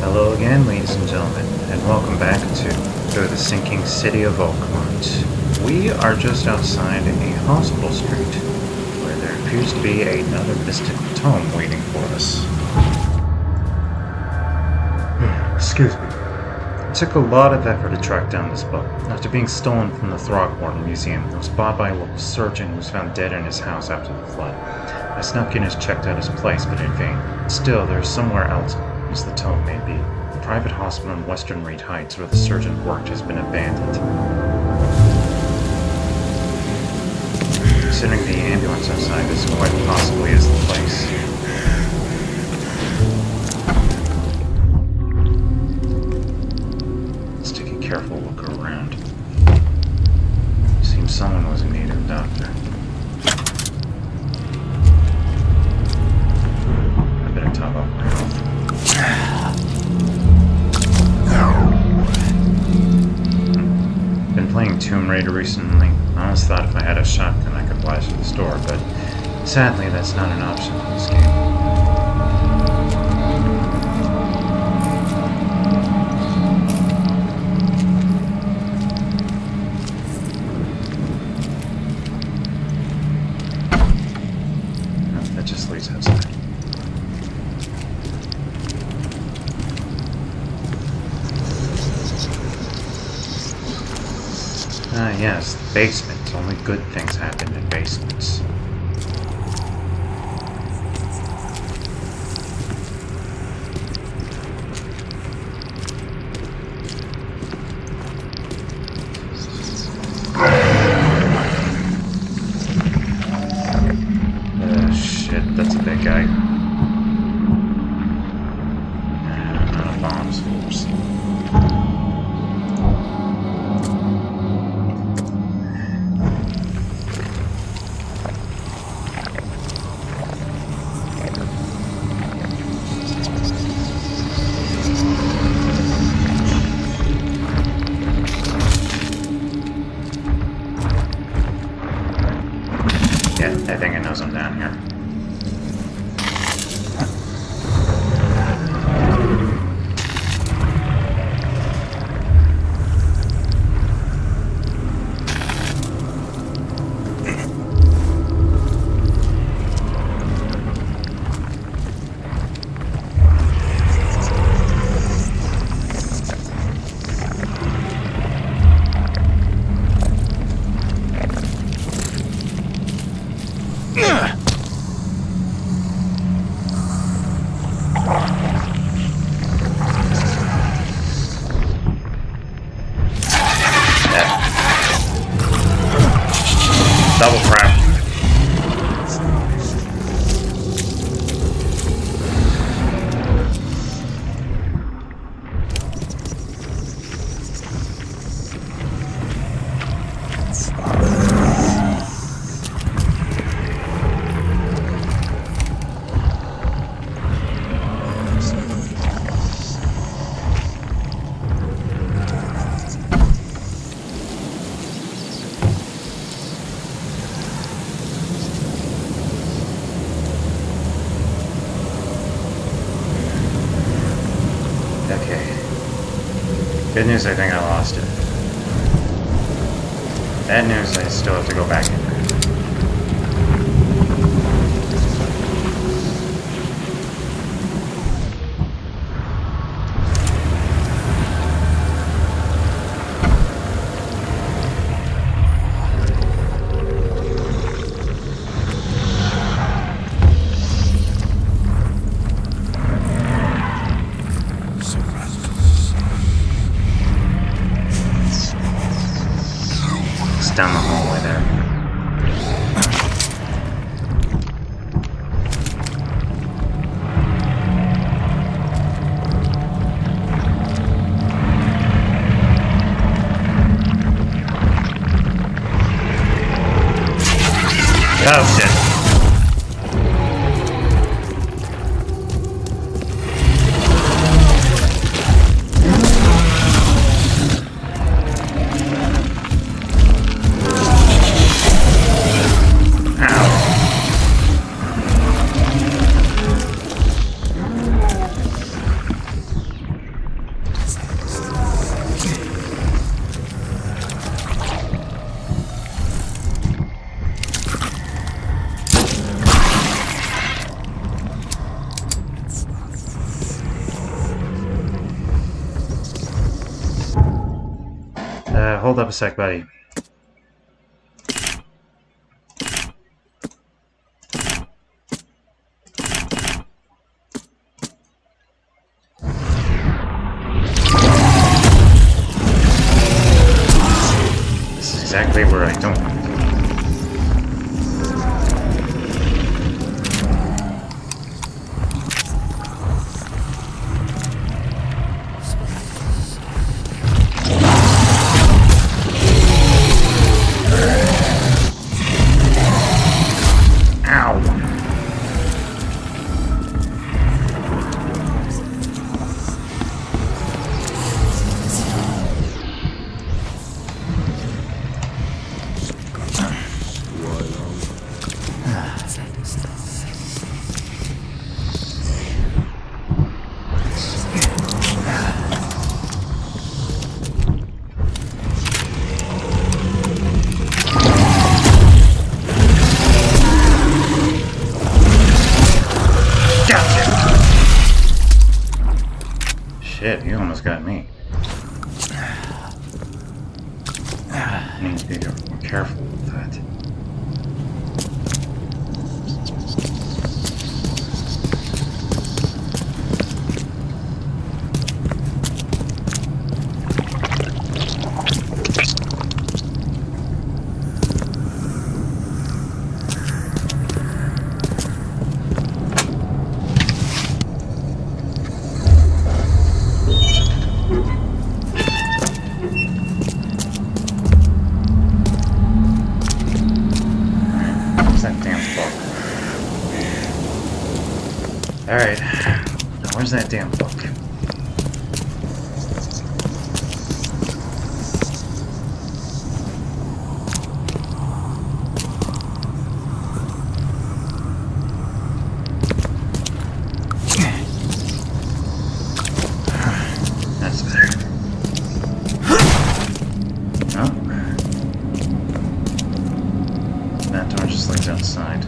Hello again, ladies and gentlemen, and welcome back to the sinking city of Oakmont. We are just outside a hospital street, where there appears to be another mystical tome waiting for us. Excuse me. It took a lot of effort to track down this book. After being stolen from the Throckmorton Museum, it was bought by a local surgeon who was found dead in his house after the flood. I snuck in and checked out his place, but in vain. Still, there is somewhere else, as the tome may be. The private hospital in Western Reed Heights where the surgeon worked has been abandoned. Considering the ambulance outside, this quite possibly is the place. Let's take a careful look around. Seems someone was in need of a doctor. I better top up my health. Been playing Tomb Raider recently. I almost thought if I had a shotgun I could blast through the store, but sadly that's not an option in this game. No, that just leads outside. Ah, yes, the basement. Only good things happen in basements. Shit, that's a big guy. Not a bombs force. I think it knows I'm down here. Double crap. Okay. Good news, I think I lost it. Bad news, I still have to go back in there. Down the hallway there. Oh shit. hold up a sec, buddy. This is exactly where I don't want to go. Shit, you almost got me. I need to be more careful with that. Alright, now where's that damn book? That's better. Oh. That door just leads outside.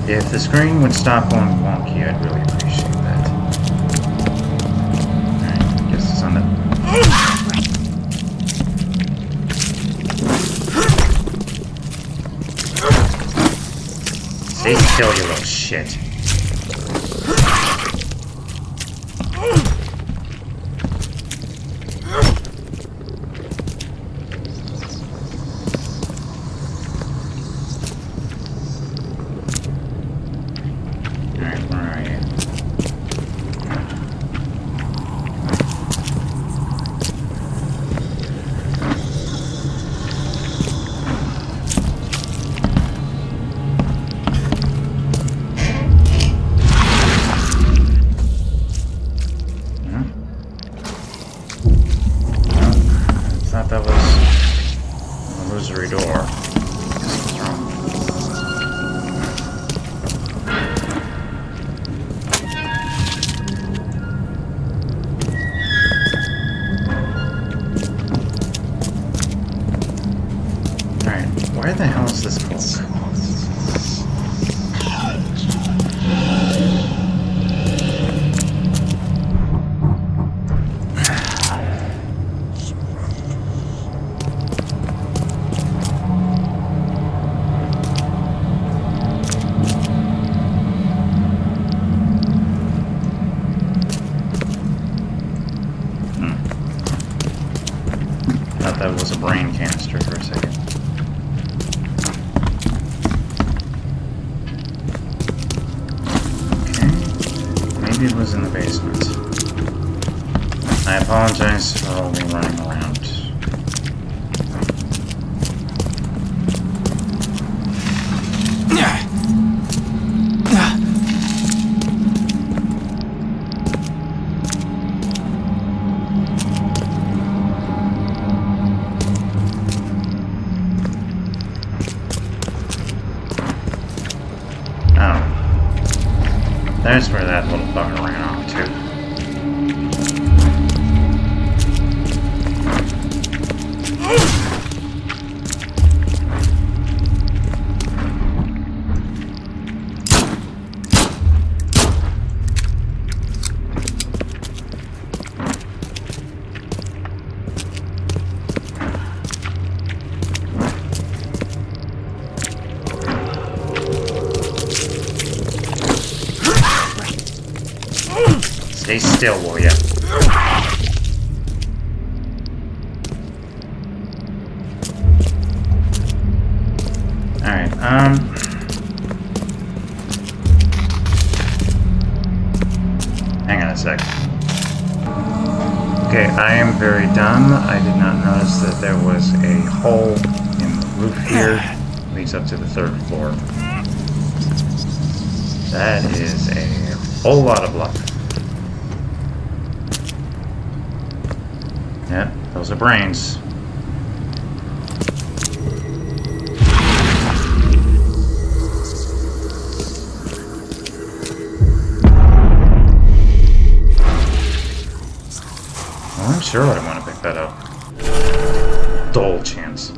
If the screen would stop going wonky, I'd really appreciate that. Alright, I guess it's on the... Stay still, you little shit. That was an illusory door. What's wrong? Alright, where the hell is this book? That was a brain canister for a second. Okay. Maybe it was in the basement. I apologize for only running around. That's where that little bugger ran off to. Stay still, will ya? Alright, hang on a sec. Okay, I am very dumb. I did not notice that there was a hole in the roof here. Leads up to the 3rd floor. That is a whole lot of luck. Yep, those are brains. I'm sure I want to pick that up. Dull chance.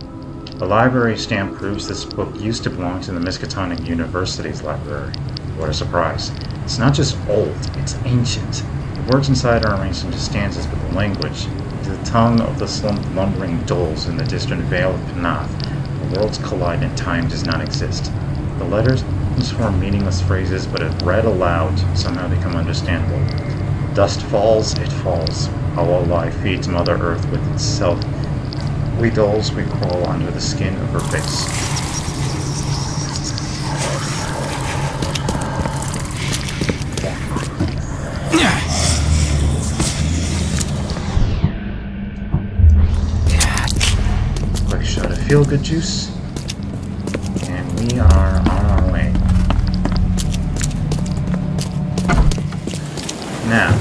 The library stamp proves this book used to belong to the Miskatonic University's library. What a surprise. It's not just old, it's ancient. The words inside are arranged into stanzas, but the language, the tongue of the lumbering doles in the distant vale of Panath. The worlds collide and time does not exist. The letters form meaningless phrases, but if read aloud, somehow become understandable. Dust falls, it falls. Hollow life feeds Mother Earth with itself. We dolls, we crawl under the skin of her face. Quick shot of feel-good juice. And we are on our way. Now,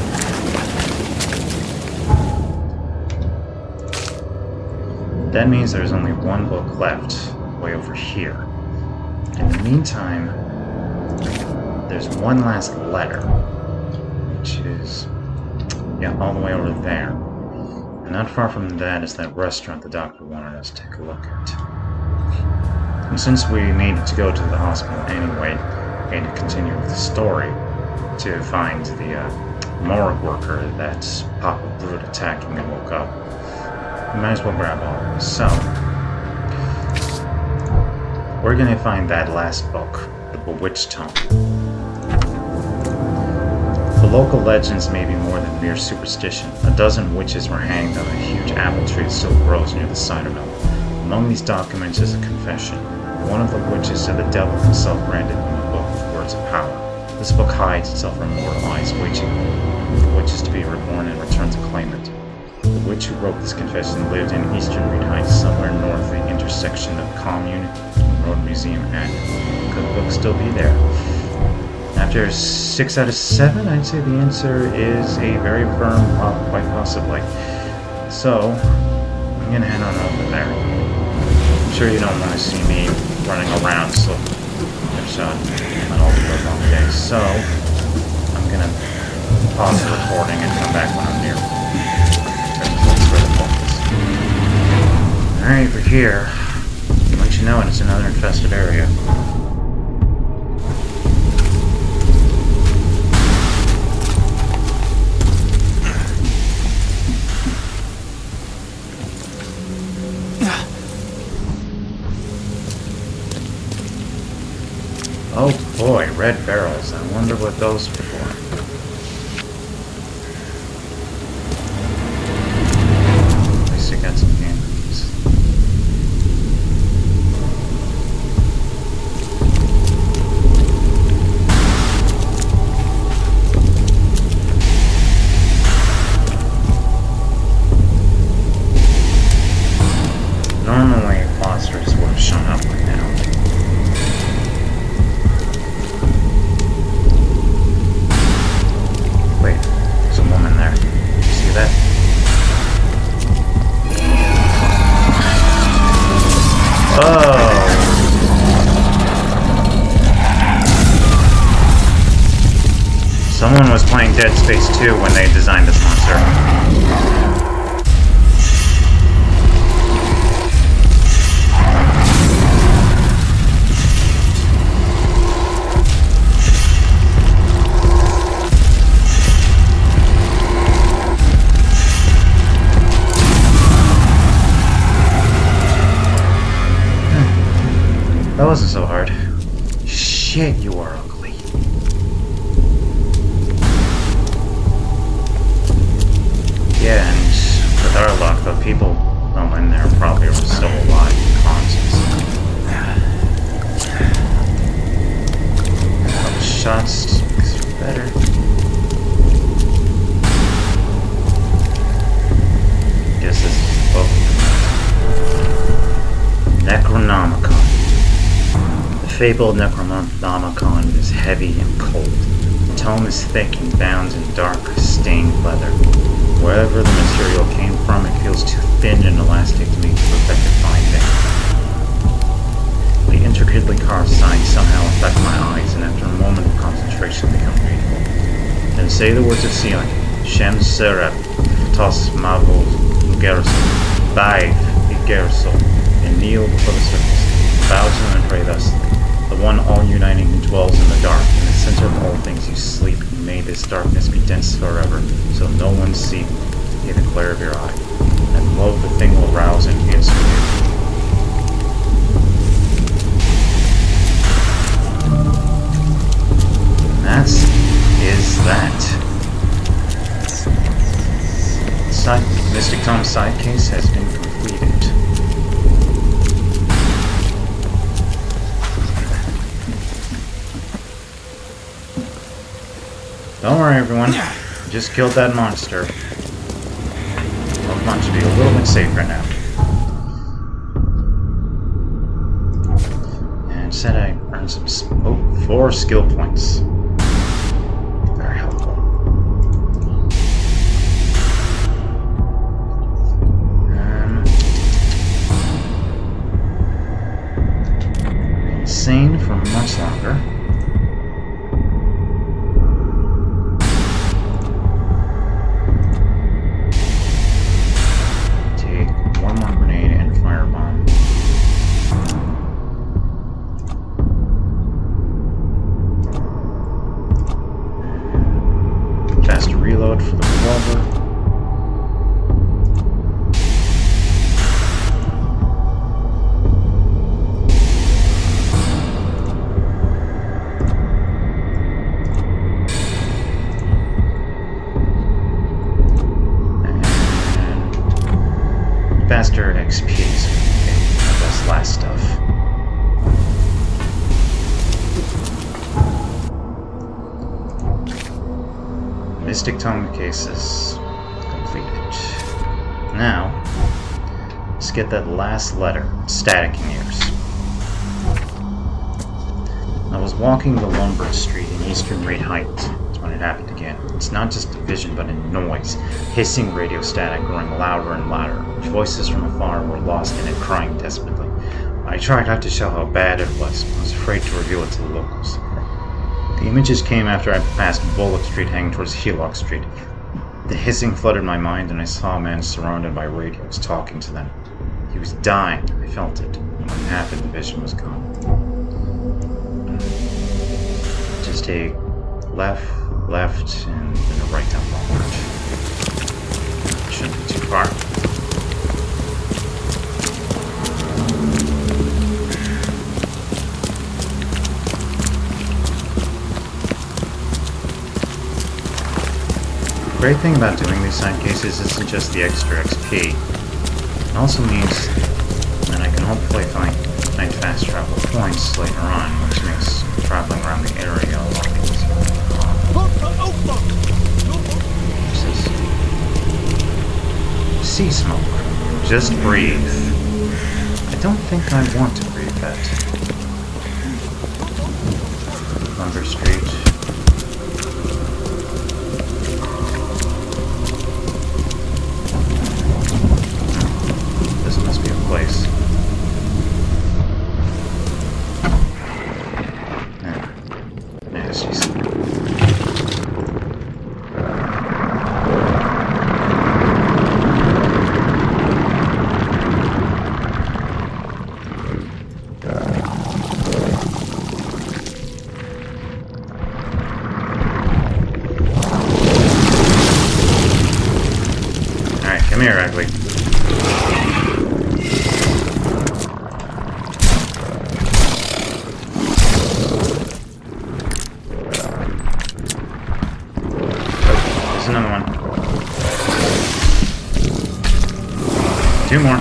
that means there's only one book left, way over here. In the meantime, there's one last letter, which is, yeah, all the way over there. And not far from that is that restaurant the doctor wanted us to take a look at. And since we needed to go to the hospital anyway, and to continue with the story, to find the morgue worker that Papa Brute attacking and woke up, we might as well grab all of this. So, we're gonna find that last book, The Bewitched Tome. The local legends may be more than mere superstition. A dozen witches were hanged on a huge apple tree that still grows near the cider mill. Among these documents is a confession. One of the witches said the devil himself branded in the book with words of power. This book hides itself from mortal eyes, waiting for the witches to be reborn and return to claim it. The witch who wrote this confession lived in Eastern Reed Heights, somewhere north of the intersection of Commune and Road Museum Avenue. Could the book still be there? After 6 out of 7, I'd say the answer is a very firm quite possibly. So, I'm gonna head on over there. I'm sure you don't want to see me running around, so I've shot on all the long day. So, I'm gonna pause the recording and come back when I'm near. Alright, we're here. I'll let you know when it's another infested area. Oh boy, red barrels. I wonder what those are for. At least I got some handguns. Normally, phosphorus would have shown up by now. Wait, there's a woman there. See that? Oh! Someone was playing Dead Space 2 when they designed this monster. That wasn't so hard. Shit, you are ugly. With our luck, the people in there probably are still alive and conscious. Couple shots makes it better. Guess this is the book. Necronomicon. The fabled Necronomicon is heavy and cold. The tome is thick and bound in dark, stained leather. Wherever the material came from, it feels too thin and elastic to make for effective binding. The intricately carved signs somehow affect my eyes, and after a moment of concentration, become readable. Then say the words of Sion: Shem Serep, Tos Mavol, Gerson, Vive, Gerson, and kneel before the surface. Bow to him and pray thus: the one all-uniting who dwells in the dark, in the center of all things you sleep, and may this darkness be dense forever, so no one see in the glare of your eye. And lo, the thing will rouse and answer you. And that is that. Mystic Tom's side case has been completed. Don't worry, everyone. Just killed that monster. Oakmont should be a little bit safer now. And said I earned some 4 skill points. Very helpful. Insane for much longer. Reload for the revolver. And faster XP is this last stuff. Mystic Tome case is completed. Now, let's get that last letter, static in ears. I was walking the Lombard Street in eastern Raid Heights. That's when it happened again. It's not just a vision, but a noise. Hissing radio static growing louder and louder. Voices from afar were lost in it, crying desperately. I tried not to show how bad it was. I was afraid to reveal it to the locals. The images came after I passed Bullock Street heading towards Helock Street. The hissing flooded my mind, and I saw a man surrounded by radios talking to them. He was dying. I felt it. And when it happened, the vision was gone. Just a left, and then a right down Lombard. Shouldn't be too far. The great thing about doing these side cases isn't just the extra XP. It also means that I can hopefully find fast travel points later on, which makes traveling around the area a lot easier. Sea smoke. Just breathe. I don't think I want to breathe that. Lumber Street. Place. Nasty stuff. Two more.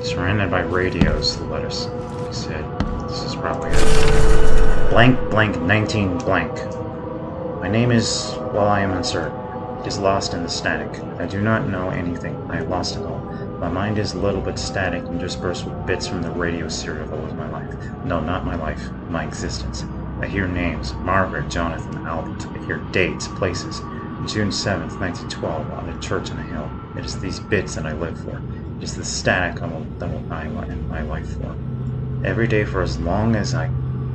Surrounded by radios, the letter said. This is probably it. Blank, blank, 19, blank. My name is, well, I am uncertain. It is lost in the static. I do not know anything. I have lost it all. My mind is a little bit static and dispersed with bits from the radio serial that was my life. No, not my life. My existence. I hear names. Margaret, Jonathan, Albert. I hear dates, places. June 7th, 1912, on a church on a hill. It is these bits that I live for. It is the static I end my life for. Every day for as long as I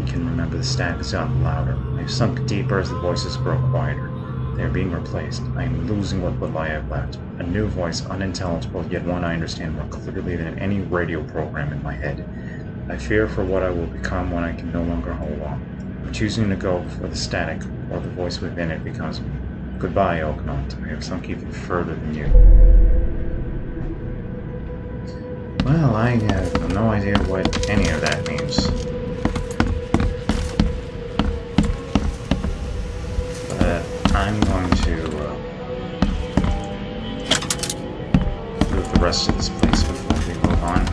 can remember, the static has gotten louder. I have sunk deeper as the voices grow quieter. They are being replaced. I am losing what little I have left. A new voice, unintelligible, yet one I understand more clearly than any radio program in my head. I fear for what I will become when I can no longer hold on. I'm choosing to go for the static, or the voice within it becomes me. Goodbye, Oakmont. I have sunk even further than you. Well, I have no idea what any of that means. But I'm going to move the rest of this place before we move on.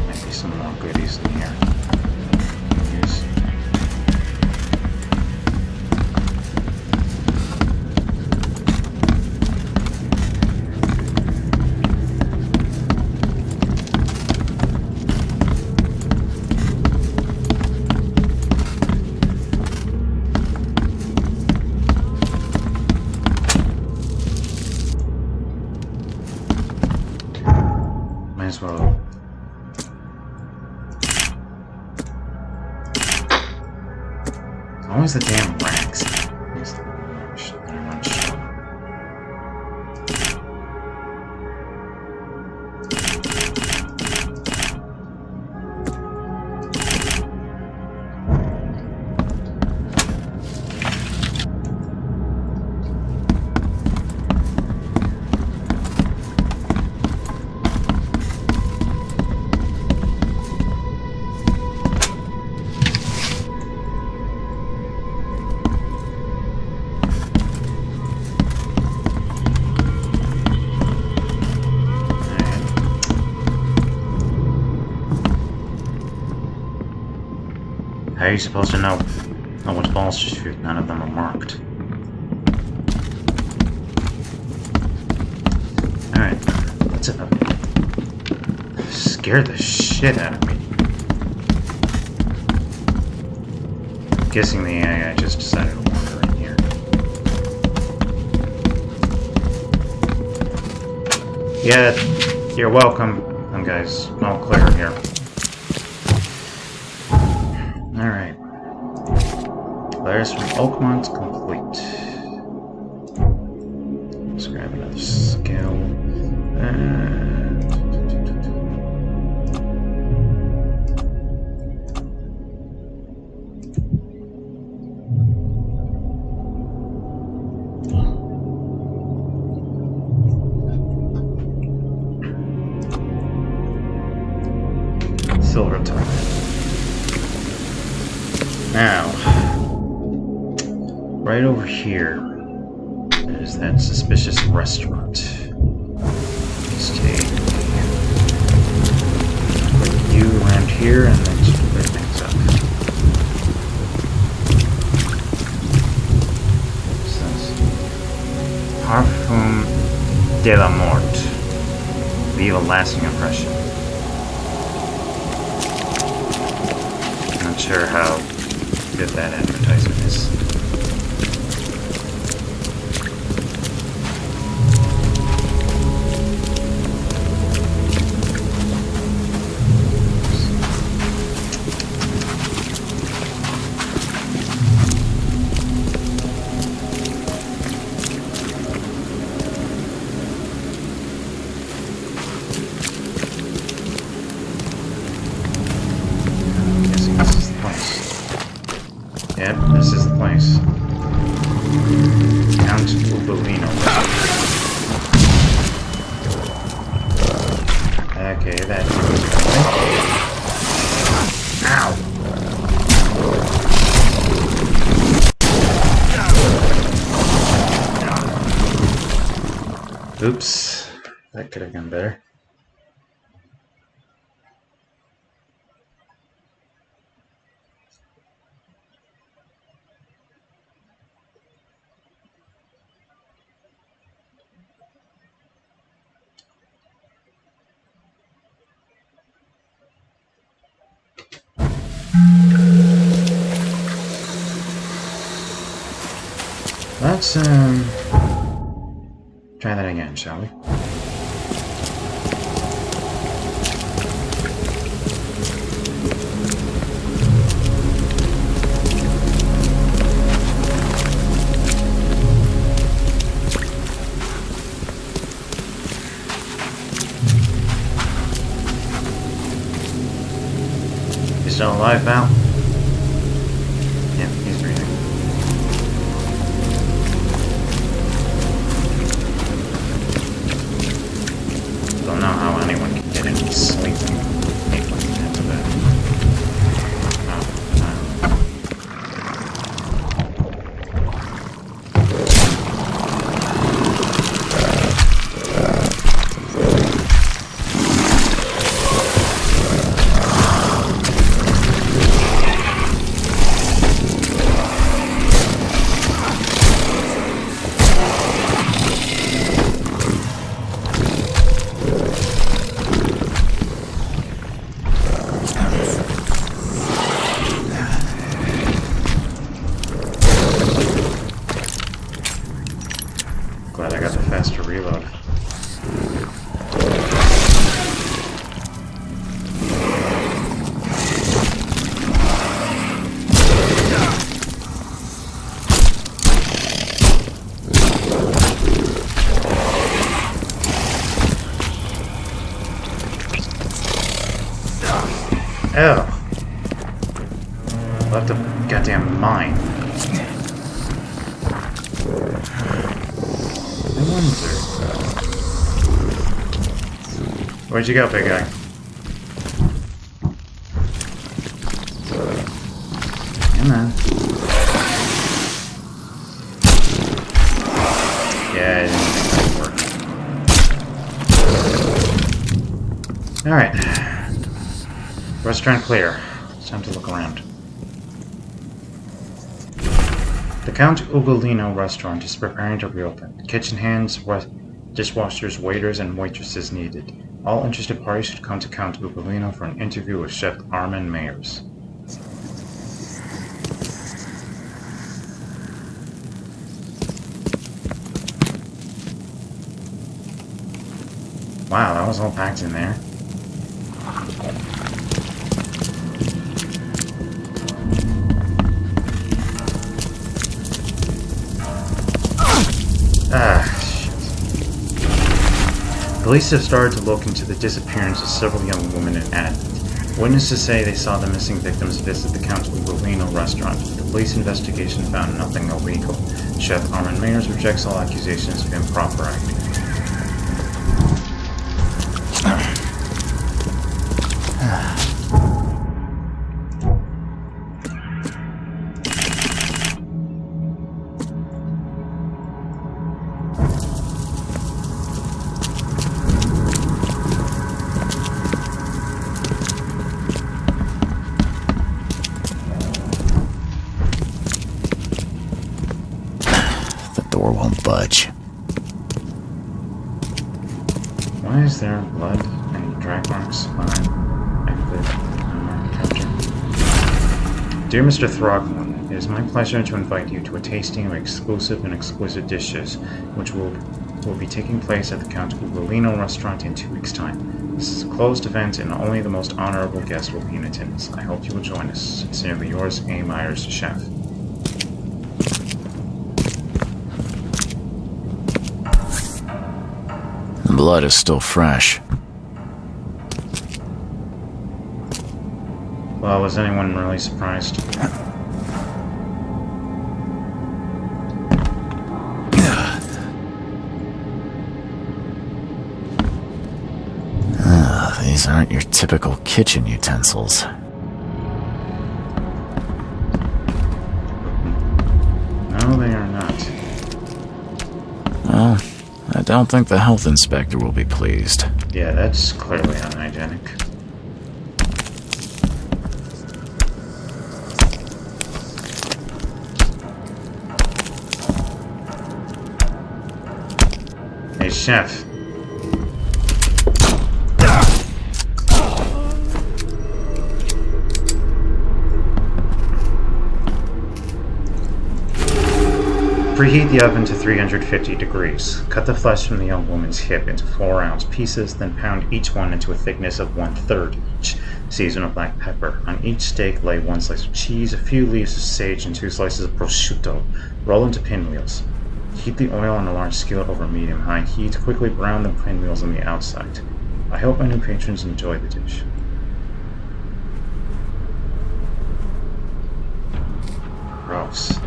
Might be some more goodies in here. Use. Well, always the damn racks. How are you supposed to know which balls to shoot? None of them are marked. Alright, what's it up? Scared the shit out of me. I'm guessing the AI just decided to wander in here. Yeah, you're welcome. Guys, all clear here. Alright. Letters from Oakmont complete. Let's grab another skill. Silver target. Now, right over here is that suspicious restaurant. Let's take put you around here and then just clear things up. What's this? Parfum de la Mort. Leave a lasting impression. Not sure how good that advertisement is. Yep, this is the place. Count Ugolino. Okay, that goes ow! Oops. That could have gone better. Let's try that again, shall we? You still alive, Val? Yeah, he's breathing. Don't know how anyone can get any sleep after that. Glad I got the faster reload. Oh. Left a goddamn mine. Where'd you go, big guy? Come on. Yeah, I didn't think that would work. Alright. Restaurant clear. It's time to look around. The Count Ugolino restaurant is preparing to reopen. Kitchen hands, dishwashers, waiters, and waitresses needed. All interested parties should come to Count Ugolino for an interview with Chef Armin Meyers. Wow, that was all packed in there. Police have started to look into the disappearance of several young women in Advent. Witnesses say they saw the missing victims visit the Count Ugolino restaurant. The police investigation found nothing illegal. Chef Armin Meyers rejects all accusations of improper acting. Budge. Why is there blood and drag marks on capture? Dear Mr. Throgmorton, It is my pleasure to invite you to a tasting of exclusive and exquisite dishes, which will be taking place at the Count Ugolino restaurant in 2 weeks' time. This is a closed event and only the most honorable guests will be in attendance. I hope you will join us. Sincerely yours, A. Myers, Chef. The blood is still fresh. Well, was anyone really surprised? These aren't your typical kitchen utensils. No, they are not. Well, I don't think the health inspector will be pleased. Yeah, that's clearly unhygienic. Hey, Chef. Preheat the oven to 350 degrees. Cut the flesh from the young woman's hip into 4-ounce pieces, then pound each one into a thickness of 1/3 each. Season with black pepper. On each steak, lay 1 slice of cheese, a few leaves of sage, and 2 slices of prosciutto. Roll into pinwheels. Heat the oil on a large skillet over medium-high heat. Quickly brown the pinwheels on the outside. I hope my new patrons enjoy the dish. Gross.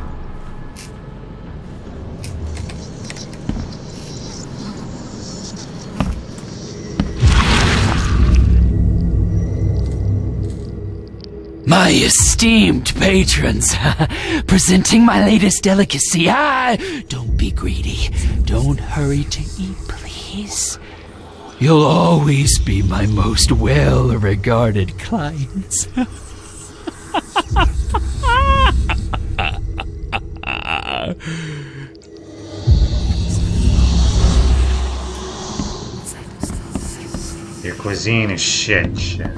My esteemed patrons, presenting my latest delicacy. Don't be greedy. Don't hurry to eat, please. You'll always be my most well-regarded clients. Your cuisine is shit, Chef.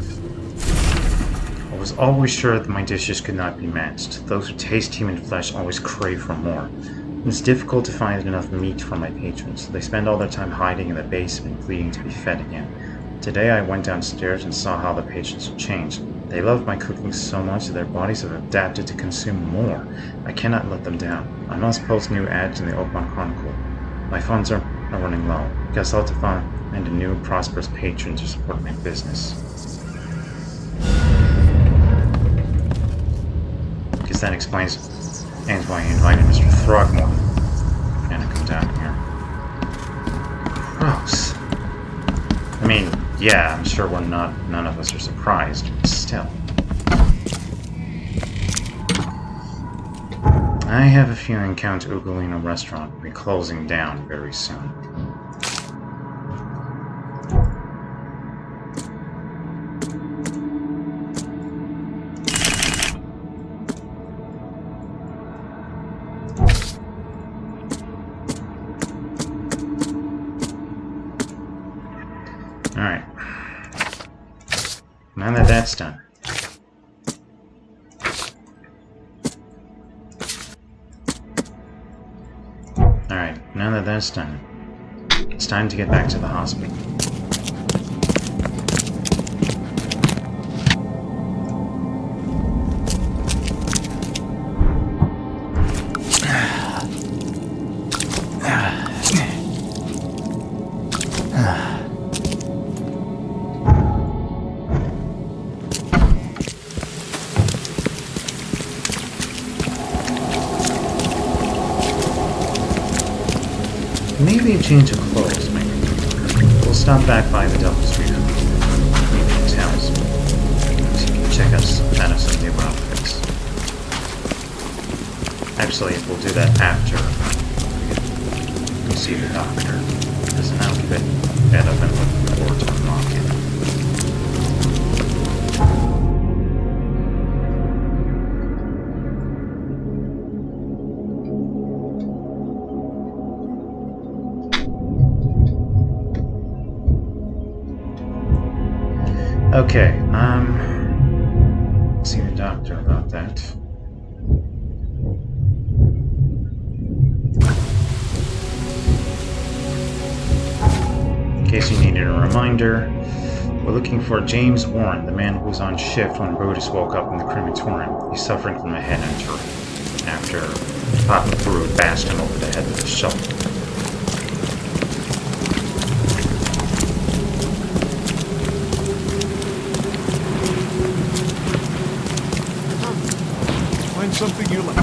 I was always sure that my dishes could not be matched. Those who taste human flesh always crave for more. It's difficult to find enough meat for my patrons. They spend all their time hiding in the basement, pleading to be fed again. Today I went downstairs and saw how the patrons have changed. They love my cooking so much that their bodies have adapted to consume more. I cannot let them down. I must post new ads in the Oakmont Chronicle. My funds are running low. Guess I'll have to find a new prosperous patron to support my business. Guess that explains why he invited Mr. Throckmorton. And to come down here. Gross. I mean, yeah, I'm sure none of us are surprised, but still. I have a feeling Count Ugolino restaurant will be closing down very soon. Alright. Now that that's done. Alright, now that that's done, it's time to get back to the hospital. Maybe a change of clothes, maybe. We'll stop back by the Delta Street hotels. So you can check out some new outfits. Actually, we'll do that after we see the doctor. There's an outfit that I've been looking forward to unlocking. Okay, see the doctor about that. case you needed a reminder, we're looking for James Warren, the man who was on shift when Brutus woke up in the crematorium. He's suffering from a head injury after Papa Brew bashed him over the head with a shovel. Find something you like.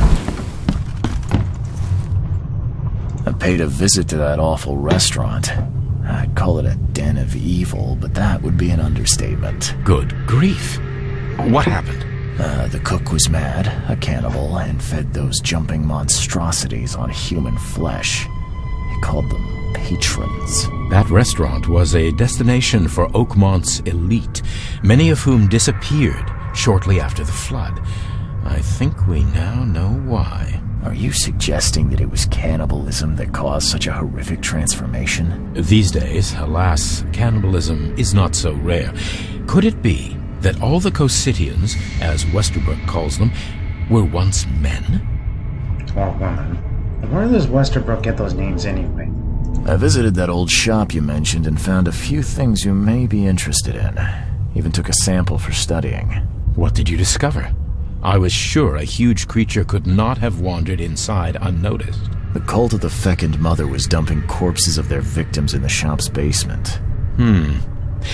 I paid a visit to that awful restaurant. I'd call it a den of evil, but that would be an understatement. Good grief. What happened? The cook was mad, a cannibal, and fed those jumping monstrosities on human flesh. He called them patrons. That restaurant was a destination for Oakmont's elite, many of whom disappeared shortly after the flood. I think we now know why. Are you suggesting that it was cannibalism that caused such a horrific transformation? These days, alas, cannibalism is not so rare. Could it be that all the Cositians, as Westerbrook calls them, were once men? Or women. Where does Westerbrook get those names anyway? I visited that old shop you mentioned and found a few things you may be interested in. Even took a sample for studying. What did you discover? I was sure a huge creature could not have wandered inside unnoticed. The cult of the Fecund Mother was dumping corpses of their victims in the shop's basement.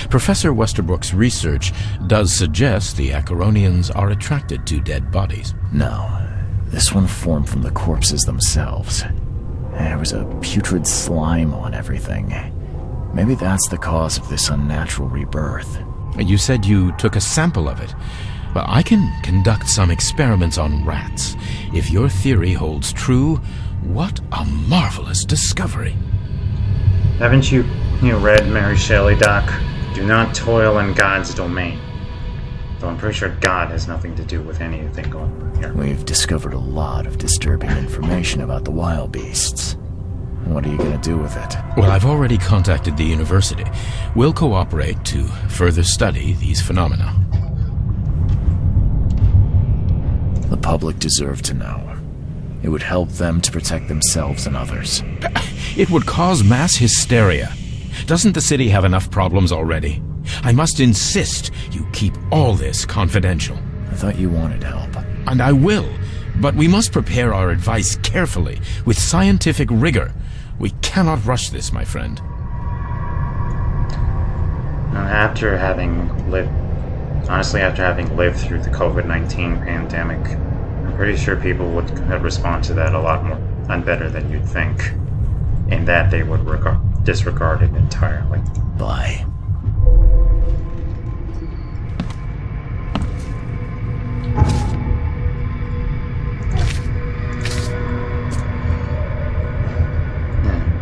Professor Westerbrook's research does suggest the Acheronians are attracted to dead bodies. No, this one formed from the corpses themselves. There was a putrid slime on everything. Maybe that's the cause of this unnatural rebirth. You said you took a sample of it. Well, I can conduct some experiments on rats. If your theory holds true, what a marvelous discovery. Haven't you read Mary Shelley, Doc? Do not toil in God's domain. Though I'm pretty sure God has nothing to do with anything going on here. We've discovered a lot of disturbing information about the wild beasts. What are you going to do with it? Well, I've already contacted the university. We'll cooperate to further study these phenomena. The public deserve to know. It would help them to protect themselves and others. It would cause mass hysteria. Doesn't the city have enough problems already? I must insist you keep all this confidential. I thought you wanted help. And I will, but we must prepare our advice carefully, with scientific rigor. We cannot rush this, my friend. After having lived through the COVID-19 pandemic, I'm pretty sure people would respond to that a lot more and better than you'd think, in that they would disregard it entirely. Bye.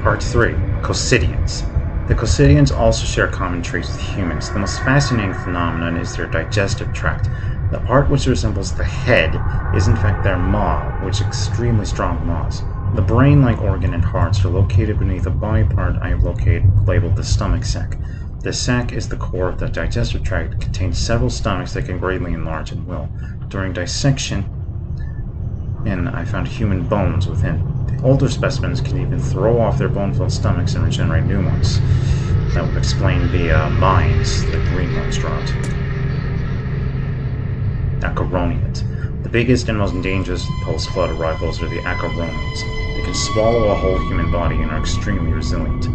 Part 3. Cosidians. The Cosidians also share common traits with humans. The most fascinating phenomenon is their digestive tract. The part which resembles the head is in fact their maw, which is extremely strong maws. The brain-like organ and hearts are located beneath a body part I have labeled the stomach sac. The sac is the core of the digestive tract. It contains several stomachs that can greatly enlarge at will. During dissection, I found human bones within. The older specimens can even throw off their bone-filled stomachs and regenerate new ones. That would explain the mines the green ones dropped. Acheronians. The biggest and most dangerous post-flood arrivals are the Acheronians. They can swallow a whole human body and are extremely resilient.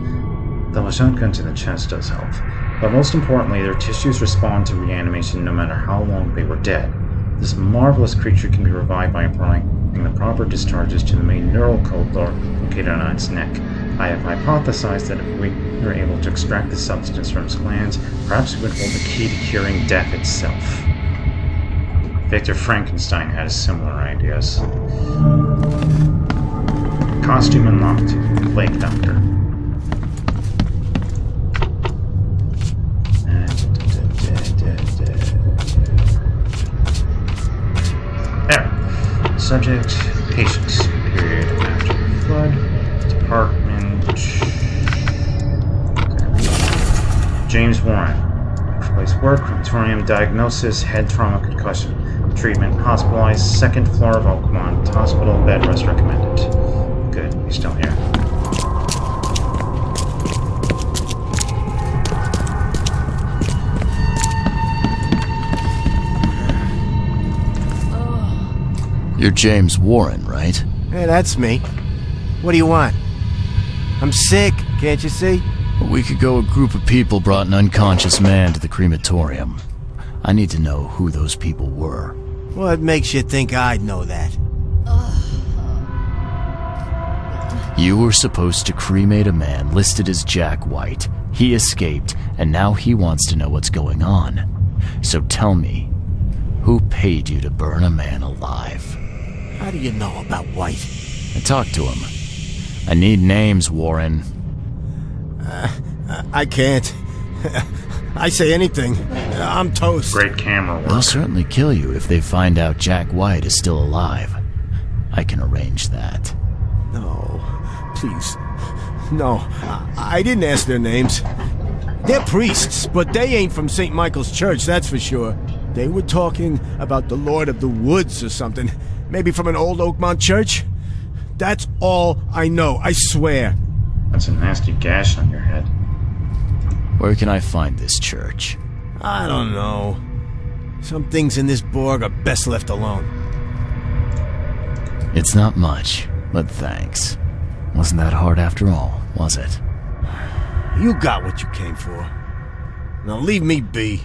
Though a shotgun to the chest does help. But most importantly, their tissues respond to reanimation no matter how long they were dead. This marvelous creature can be revived by applying the proper discharges to the main neural corridor located on its neck. I have hypothesized that if we were able to extract the substance from its glands, perhaps we would hold the key to curing death itself. Victor Frankenstein had similar ideas. Costume unlocked. Plague Doctor. There. Subject, patients. Period after flood. Department. James Warren. Place work, crematorium, diagnosis, head trauma, concussion. Treatment, hospitalized, second floor of Oakmont. Hospital, bed rest recommended. Good, he's still here. You're James Warren, right? Hey, that's me. What do you want? I'm sick, can't you see? A week ago, a group of people brought an unconscious man to the crematorium. I need to know who those people were. What makes you think I'd know that? You were supposed to cremate a man listed as Jack White. He escaped, and now he wants to know what's going on. So tell me, who paid you to burn a man alive? How do you know about White? I talked to him. I need names, Warren. I can't. I say anything. I'm toast. Great camera work. They'll certainly kill you if they find out Jack White is still alive. I can arrange that. No, please. No, I didn't ask their names. They're priests, but they ain't from St. Michael's Church, that's for sure. They were talking about the Lord of the Woods or something. Maybe from an old Oakmont church? That's all I know, I swear. That's a nasty gash on your head. Where can I find this church? I don't know. Some things in this Borg are best left alone. It's not much, but thanks. Wasn't that hard after all, was it? You got what you came for. Now leave me be.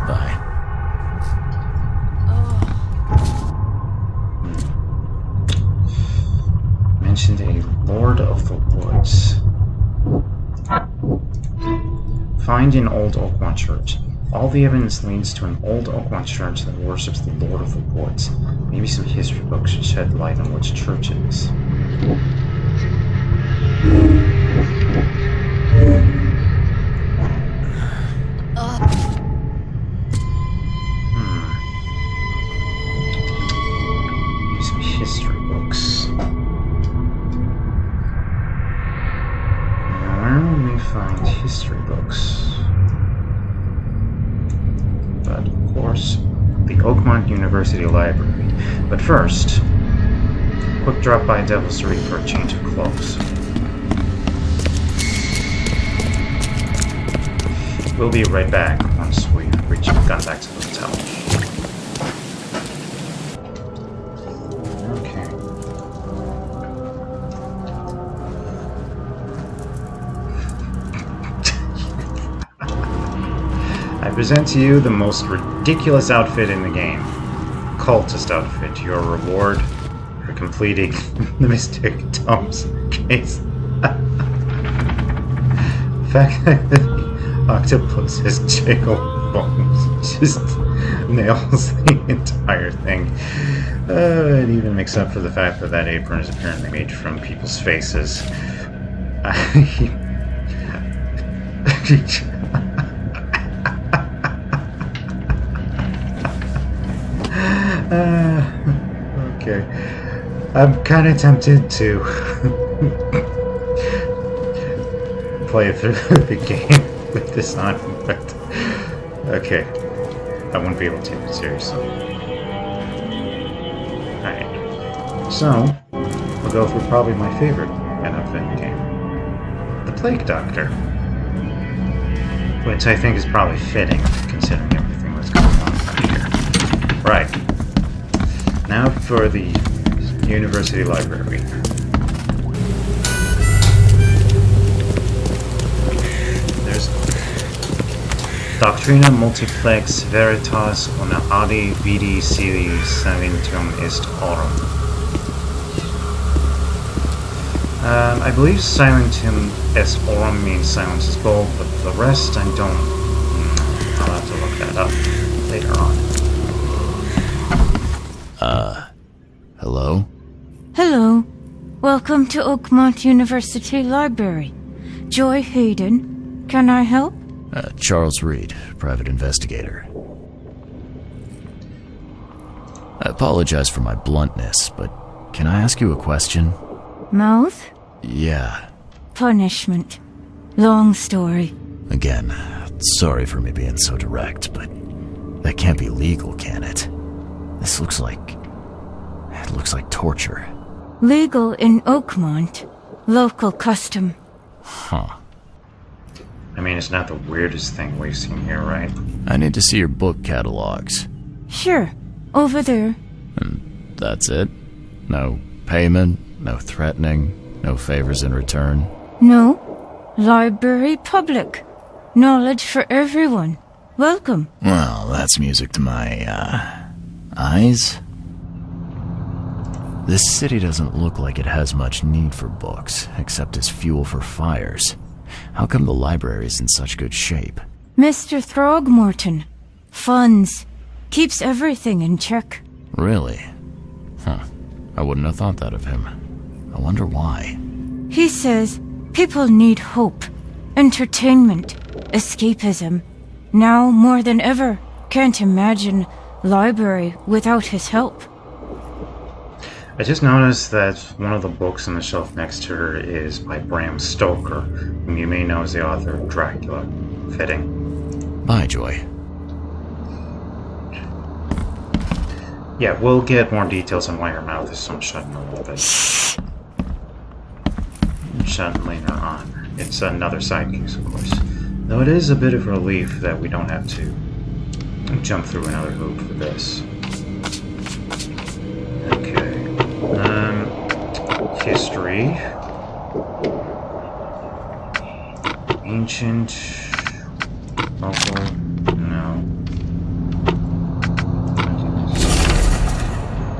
Bye. Mentioned a Lord of the Woods. Find an old Oakmont church. All the evidence leads to an old Oakmont church that worships the Lord of the Woods. Maybe some history books should shed light on which church it is. Maybe some history books. Now, where will we find history books? But, of course, the Oakmont University Library. But first, quick drop by Devil's Reef for a change of clothes. We'll be right back once we've gone back to the hotel. Okay. I present to you the most ridiculous outfit in the game. Cultist outfit. Your reward for completing the Mystic Tomes case. The fact that the octopus has jiggle bones just nails the entire thing. It even makes up for the fact that that apron is apparently made from people's faces. Okay. I'm kind of tempted to play through the game with this on, but okay. I won't be able to take it seriously. Alright. So, we'll go through probably my favorite outfit in the game. The Plague Doctor. Which I think is probably fitting, considering everything that's going on here. Right. Now for the University Library. There's Doctrina multiplex veritas una adi vidi sili salentum est aurum. I believe silentum est aurum means silence is gold, but the rest I don't. I'll have to look that up later on. Hello? Hello. Welcome to Oakmont University Library. Joy Hayden. Can I help? Charles Reed, private investigator. I apologize for my bluntness, but can I ask you a question? Mouth? Yeah. Punishment. Long story. Again, sorry for me being so direct, but that can't be legal, can it? This looks like... it looks like torture. Legal in Oakmont. Local custom. Huh. I mean, it's not the weirdest thing we've seen here, right? I need to see your book catalogs. Sure. Over there. That's it? No payment, no threatening, no favors in return? No. Library public. Knowledge for everyone. Welcome. Well, that's music to my, eyes. This city doesn't look like it has much need for books, except as fuel for fires. How come the library's in such good shape? Mr. Throgmorton. Funds. Keeps everything in check. Really? Huh. I wouldn't have thought that of him. I wonder why. He says people need hope, entertainment, escapism. Now more than ever, can't imagine library without his help. I just noticed that one of the books on the shelf next to her is by Bram Stoker, whom you may know as the author of Dracula. Fitting. Bye, Joy. Yeah, we'll get more details on why her mouth is so shut in a little bit. Shut later on. It's another side case, of course. Though it is a bit of a relief that we don't have to jump through another hoop for this. Okay. History. Ancient. Local. No.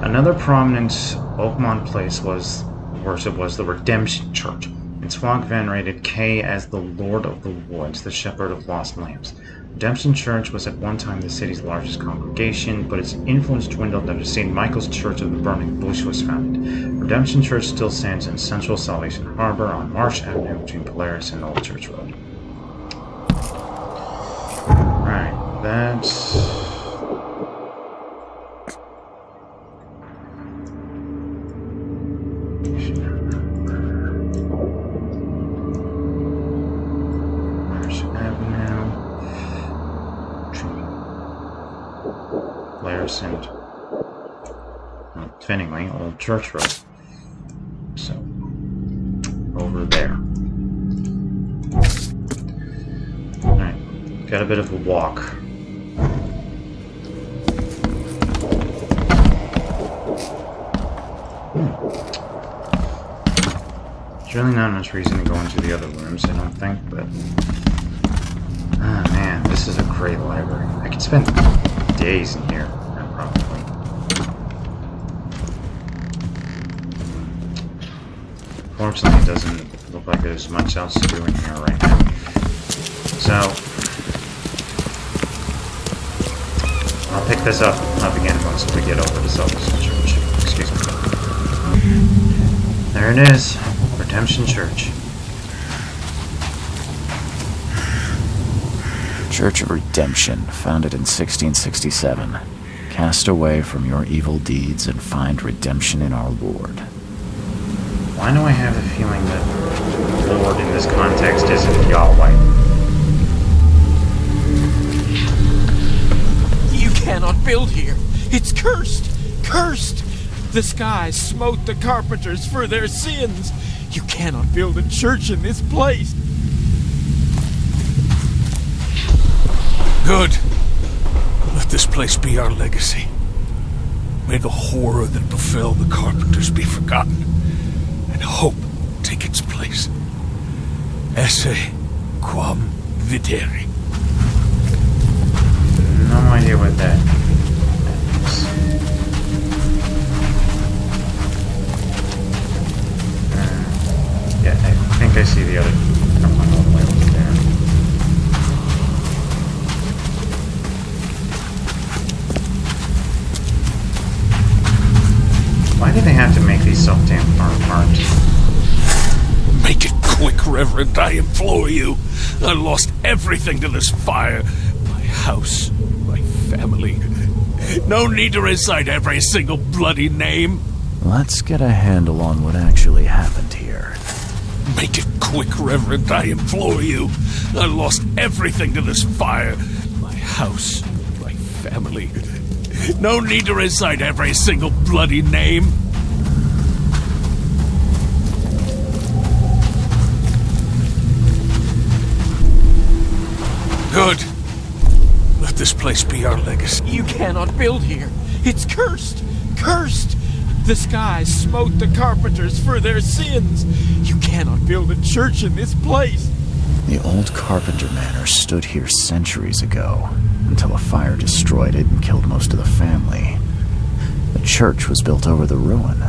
Another prominent Oakmont place worship was the Redemption Church. Its flock venerated Kay as the Lord of the Woods, the Shepherd of Lost Lambs. Redemption Church was at one time the city's largest congregation, but its influence dwindled after St. Michael's Church of the Burning Bush was founded. Redemption Church still stands in central Salvation Harbor on Marsh Avenue between Polaris and Old Church Road. Right, that's... and fittingly, Old Church Road. So, over there. Alright, got a bit of a walk. There's really not much reason to go into the other rooms, I don't think, but... Ah, man, this is a great library. I could spend days in here. Probably. Fortunately, it doesn't look like there's much else to do in here right now. So, I'll pick this up again once we get over to Salvation Church. Excuse me. There it is, Redemption Church. Church of Redemption, founded in 1667. Cast away from your evil deeds and find redemption in our Lord. Why do I have the feeling that Lord in this context isn't Yahweh? You cannot build here. It's cursed. Cursed. The skies smote the carpenters for their sins. You cannot build a church in this place. Good. Let this place be our legacy. May the horror that befell the carpenters be forgotten, and hope take its place. Esse quam videri. No idea what that is. Yeah, I think I see the other one all the way over there. Why do they have to make these so damn far apart? Make it quick, Reverend, I implore you. I lost everything to this fire. My house, my family. No need to recite every single bloody name. Let's get a handle on what actually happened here. Make it quick, Reverend, I implore you. I lost everything to this fire. My house, my family. No need to recite every single bloody name. Good. Let this place be our legacy. You cannot build here. It's cursed. Cursed. The skies smote the carpenters for their sins. You cannot build a church in this place. The old Carpenter Manor stood here centuries ago, until a fire destroyed it and killed most of the family. A church was built over the ruin.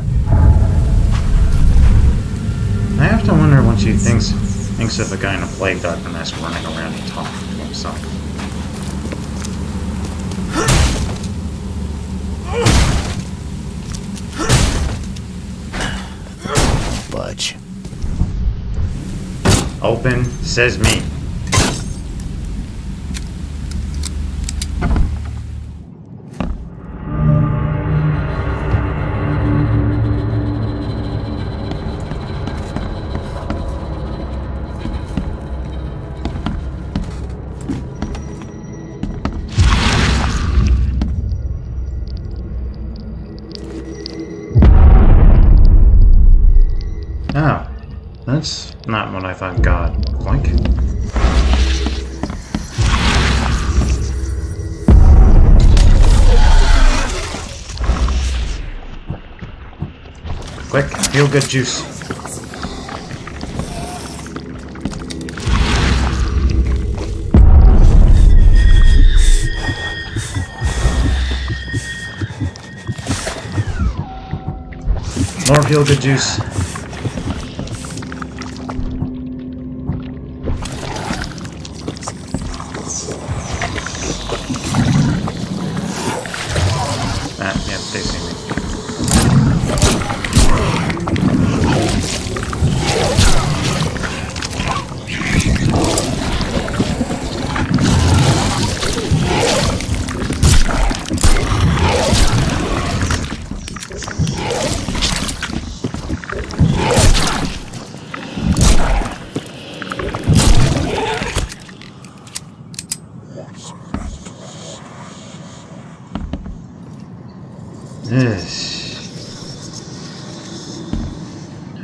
I have to wonder what she thinks of a guy in a plague doctor mask running around and talking to himself. Budge. Open, says me. Oh, that's not what I thought God looked like. Quick, feel-good juice. More feel-good juice. Yeah, they see me.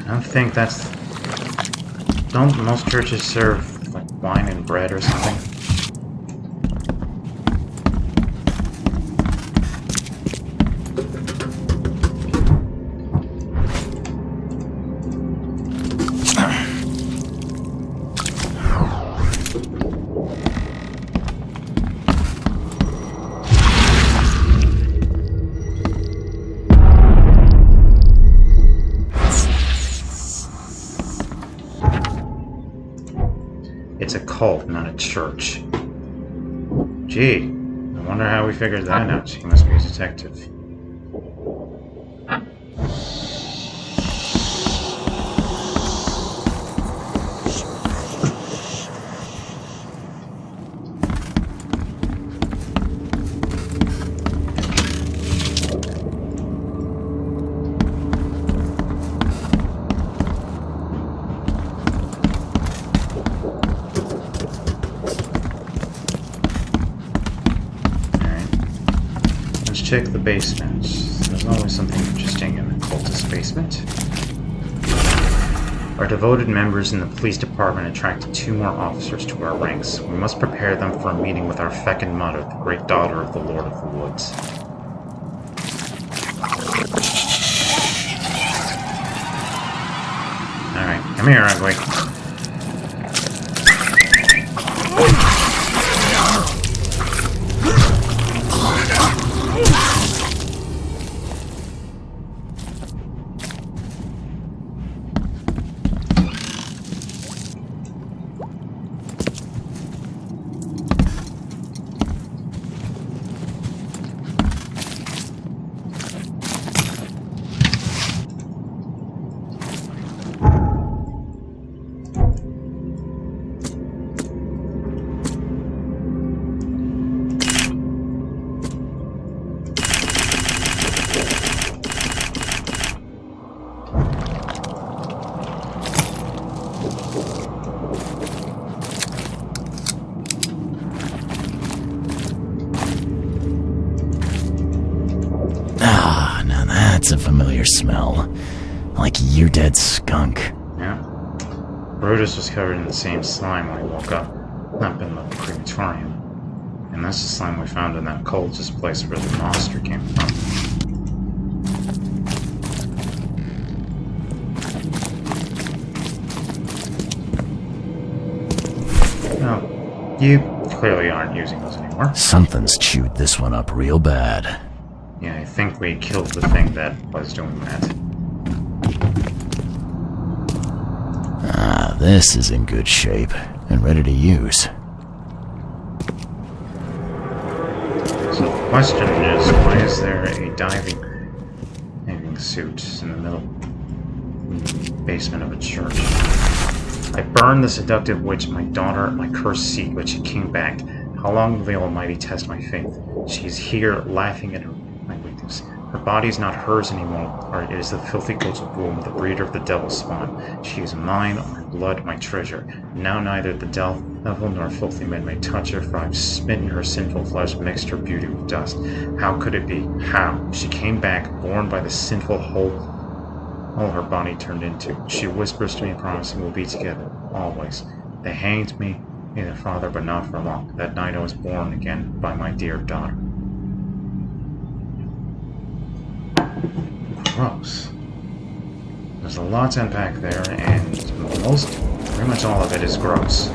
I don't think that's... Don't most churches serve, like, wine and bread or something? It's a cult, not a church. Gee, I wonder how we figured that out. He must be a detective. Check the basement. There's always something interesting in the cultist basement. Our devoted members in the police department attracted 2 more officers to our ranks. We must prepare them for a meeting with our feckin' mother, the great daughter of the Lord of the Woods. Alright, come here, ugly. That's a familiar smell. Like your dead skunk. Yeah. Brutus was covered in the same slime when he woke up in the crematorium. And that's the slime we found in that cultist place where the monster came from. Oh, you clearly aren't using those anymore. Something's chewed this one up real bad. Yeah, I think we killed the thing that was doing that. Ah, this is in good shape and ready to use. So the question is, why is there a diving suit in the middle basement of a church? I burned the seductive witch, my daughter, my cursed seed, but she came back. How long will the Almighty test my faith? She is here, laughing at my weakness. Her body is not hers anymore, or it is the filthy goat's womb, the breeder of the devil's spawn. She is mine, my blood, my treasure. Now neither the devil nor filthy men may touch her, for I have smitten her sinful flesh, mixed her beauty with dust. How could it be? How? She came back, born by the sinful hole all her body turned into. She whispers to me, promising we'll be together, always. They hanged me, neither father, but not for long. That night I was born again by my dear daughter. Gross. There's a lot to unpack there, and pretty much all of it is gross.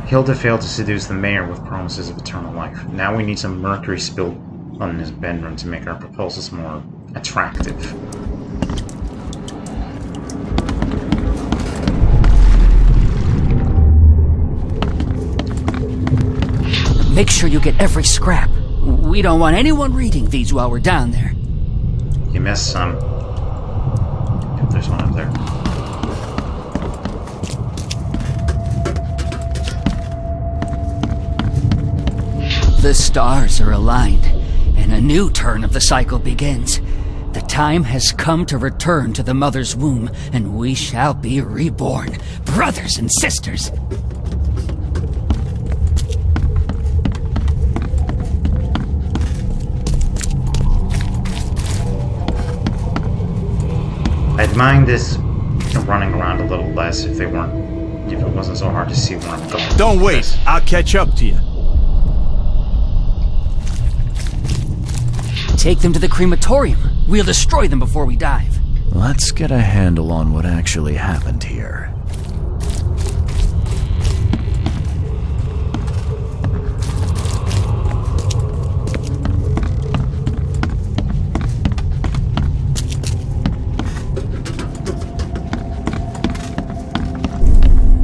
Hilda failed to seduce the mayor with promises of eternal life. Now we need some mercury spilled on his bedroom to make our proposals more attractive. Make sure you get every scrap. We don't want anyone reading these while we're down there. You missed some. Yep, there's one up there. The stars are aligned, and a new turn of the cycle begins. The time has come to return to the mother's womb, and we shall be reborn, brothers and sisters. I'd mind this running around a little less if it wasn't so hard to see where I'm going. Don't wait, I'll catch up to you. Take them to the crematorium. We'll destroy them before we dive. Let's get a handle on what actually happened here.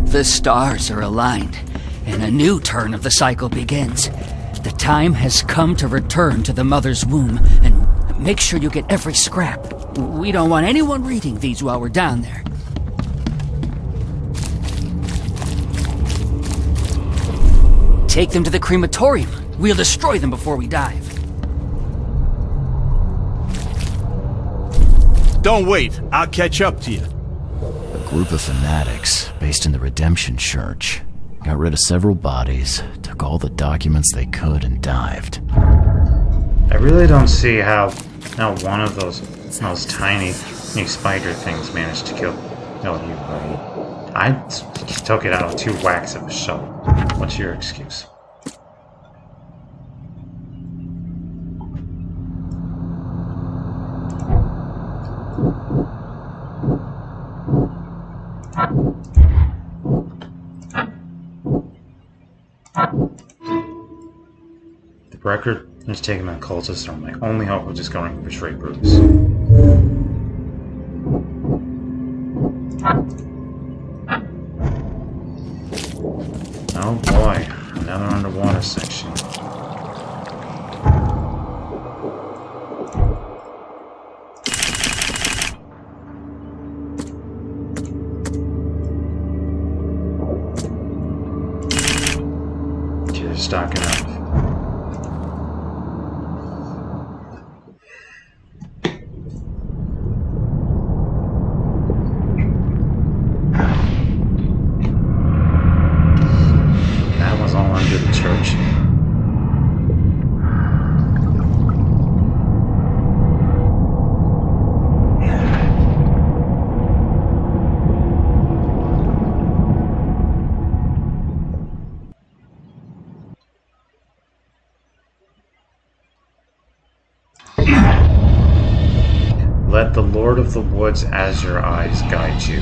The stars are aligned, and a new turn of the cycle begins. The time has come to return to the mother's womb, and make sure you get every scrap. We don't want anyone reading these while we're down there. Take them to the crematorium. We'll destroy them before we dive. Don't wait, I'll catch up to you. A group of fanatics based in the Redemption Church got rid of several bodies, took all the documents they could, and dived. I really don't see how one of those tiny spider things managed to kill you, buddy. I took it out with 2 whacks of a shovel. What's your excuse? The record is taken by cultists are my only hope of discovering the betrayed Brutus. Oh boy, another underwater section. Just stocking up. Church. Let the Lord of the Woods as your eyes guide you.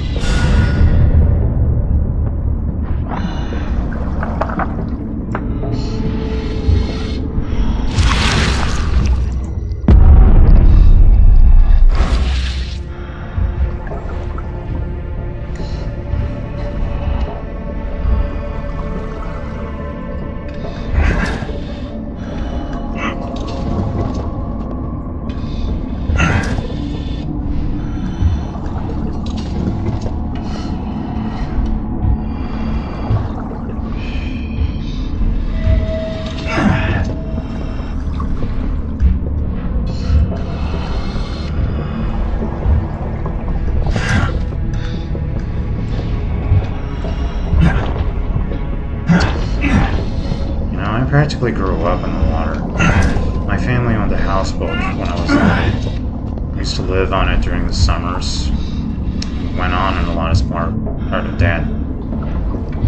Practically grew up in the water. My family owned a houseboat when I was little. We used to live on it during the summers. We went on a lot as part of Dad,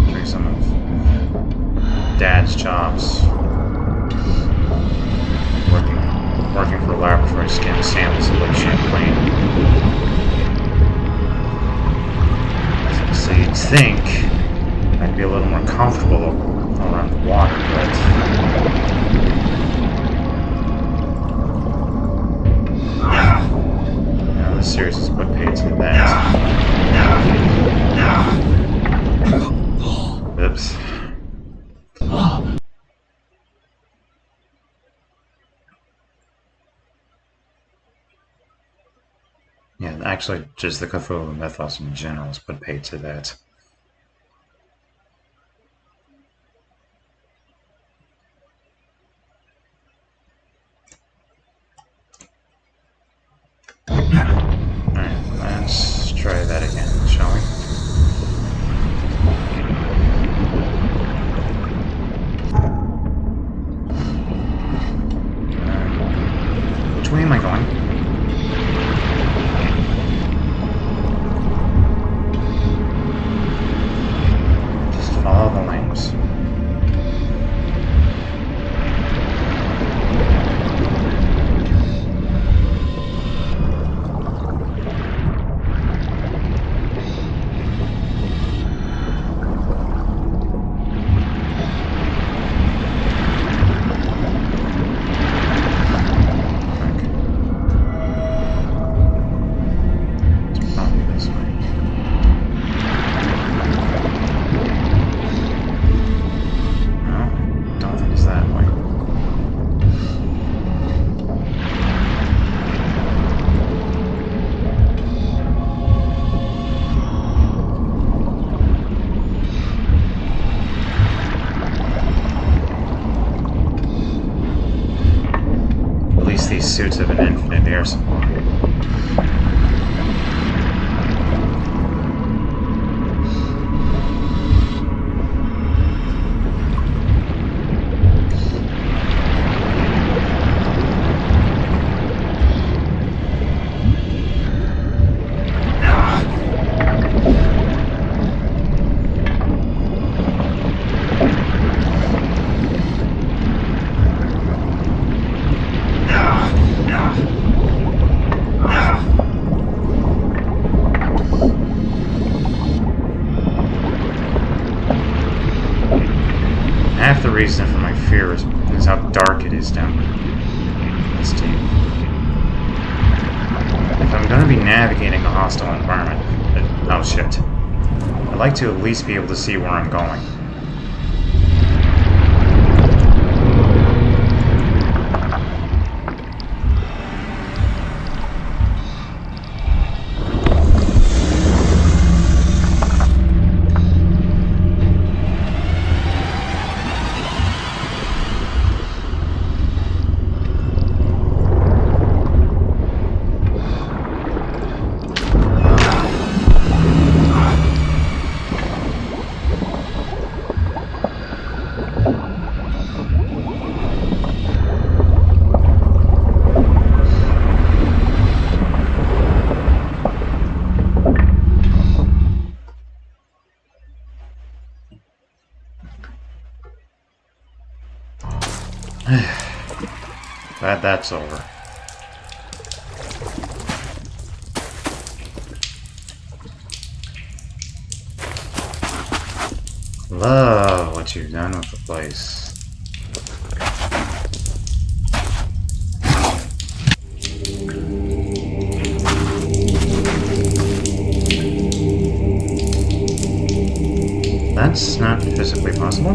doing some of Dad's jobs, working for laboratories, scanning samples of Lake Champlain. So you'd think I'd be a little more comfortable around the water, but now this series is put paid to that. Oops. Yeah, actually, just the Cthulhu mythos in general is put paid to that. Alright, let's try that again, shall we? Which way am I going? Just follow the lanes. These suits have an infinite air supply. Half the reason for my fear is how dark it is down this deep. If I'm going to be navigating a hostile environment, oh shit, I'd like to at least be able to see where I'm going. Glad that's over. Love what you've done with the place. That's not physically possible.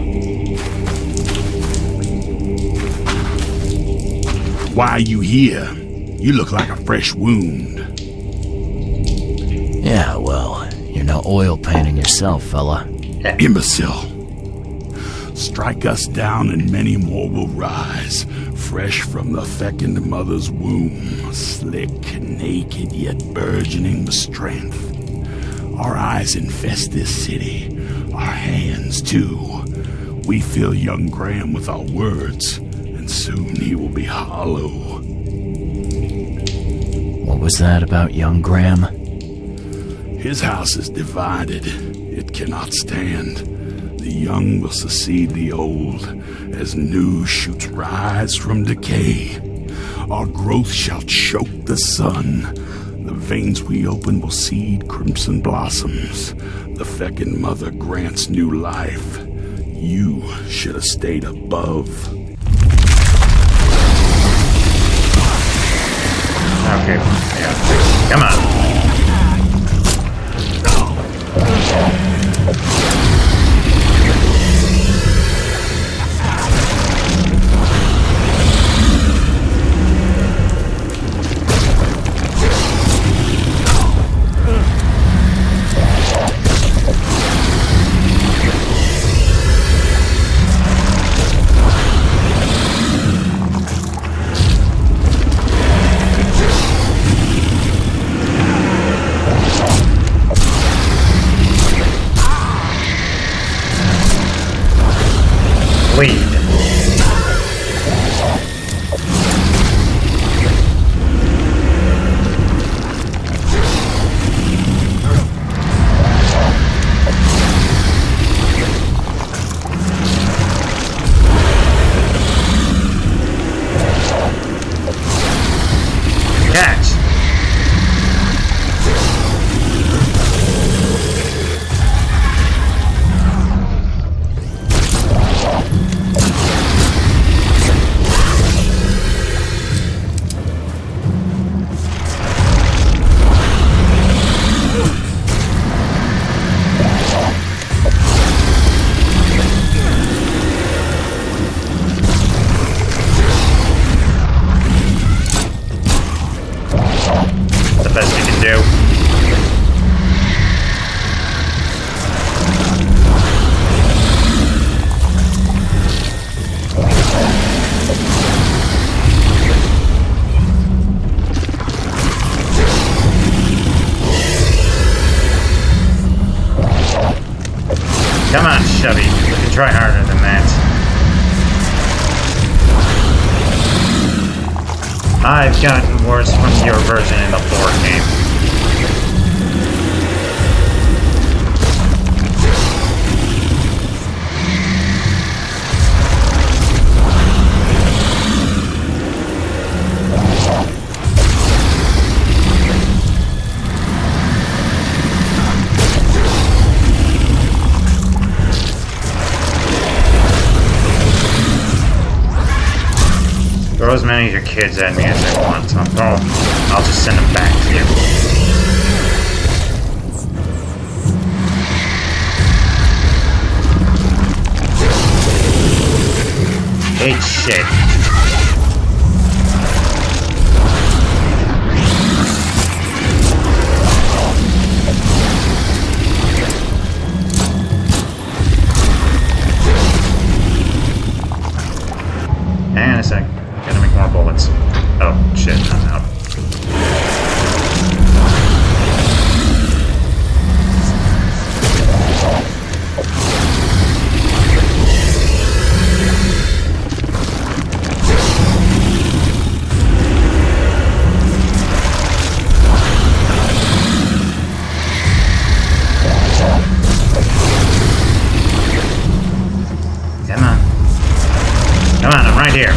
Why are you here? You look like a fresh wound. Yeah, well, you're no oil painting yourself, fella. Imbecile. Strike us down and many more will rise, fresh from the fecund mother's womb, slick, naked, yet burgeoning with strength. Our eyes infest this city, our hands too. We fill young Graham with our words, and soon he will be hollow. What was that about young Graham? His house is divided. It cannot stand. The young will succeed the old, as new shoots rise from decay. Our growth shall choke the sun. The veins we open will seed crimson blossoms. The fecund mother grants new life. You should have stayed above. Okay, yeah. Come on. Bleed. Catch. Best you can do. Come on, Chubby. You can try harder than that. I've gotten worse from your version in the 4 game. Throw as many of your kids at me as they want. I'll just send them back to you. Hate shit. Hang on a sec. Gotta make more bullets. Oh, shit, I'm out. Come on. Come on, I'm right here.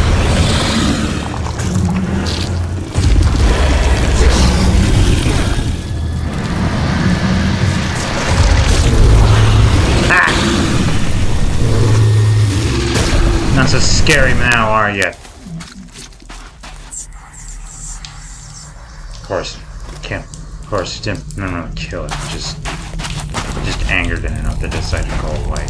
so scary now, are you? Of course, can't. Of course, you didn't really kill it. Just angered it enough to decide to go away.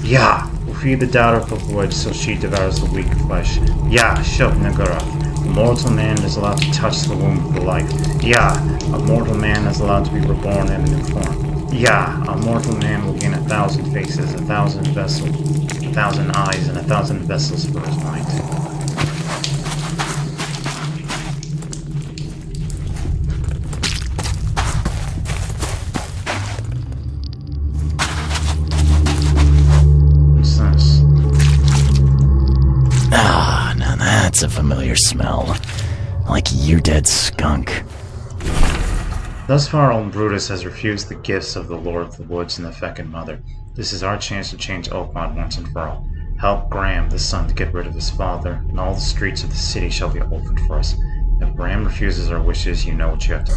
Yeah, we'll feed the daughter of the void so she devours the weak flesh. Yeah, Shub Nagarath. A mortal man is allowed to touch the womb of the life. Yeah, a mortal man is allowed to be reborn in a new form. Yeah, a mortal man will gain 1,000 faces, 1,000 vessels, 1,000 eyes, and 1,000 vessels for his mind. Ah, now that's a familiar smell. Like your dead skunk. Thus far, old Brutus has refused the gifts of the Lord of the Woods and the Fecund Mother. This is our chance to change Oakmont once and for all. Help Graham, the son, to get rid of his father, and all the streets of the city shall be opened for us. If Graham refuses our wishes, you know what you have to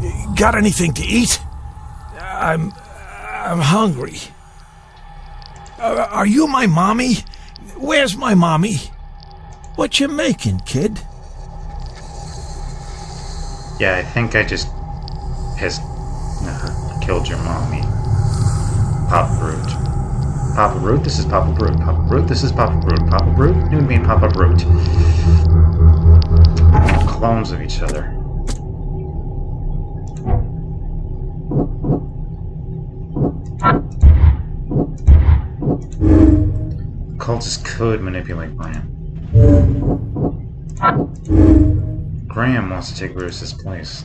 do. Got anything to eat? I'm hungry. Are you my mommy? Where's my mommy? What you making, kid? Yeah, I think I just killed your mommy. Papa Brute. Papa Brute, this is Papa Brute. Papa Brute, this is Papa Brute. Papa Brute, you mean Papa Brute. Clones of each other. Cultists could manipulate Graham. Graham wants to take Bruce's place.